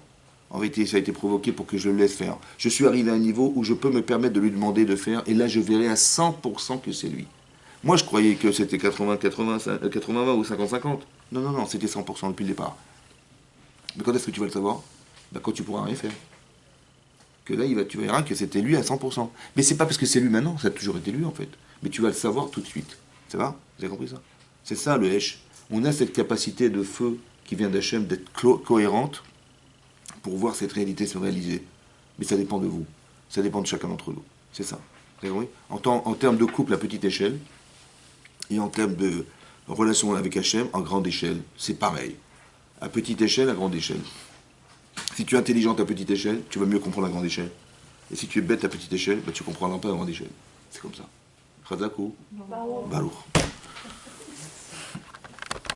En vérité, ça a été provoqué pour que je le laisse faire. Je suis arrivé à un niveau où je peux me permettre de lui demander de faire, et là, je verrai à 100% que c'est lui. Moi, je croyais que c'était 80-20 ou 50-50. Non, c'était 100% depuis le départ. Mais quand est-ce que tu vas le savoir? Bah, quand tu pourras rien faire. Que là, tu verras que c'était lui à 100%. Mais c'est pas parce que c'est lui maintenant, ça a toujours été lui en fait. Mais tu vas le savoir tout de suite. Ça va? Vous avez compris ça? C'est ça le Hesh. On a cette capacité de feu qui vient d'Hachem d'être cohérente pour voir cette réalité se réaliser. Mais ça dépend de vous. Ça dépend de chacun d'entre nous. C'est ça. Vous avez compris? En termes de couple à petite échelle et en termes de relation avec Hachem en grande échelle, c'est pareil. À petite échelle, à grande échelle. Si tu es intelligente à petite échelle, tu vas mieux comprendre à grande échelle. Et si tu es bête à petite échelle, bah, tu comprendras pas à grande échelle. C'est comme ça. Chazak ou Baruch.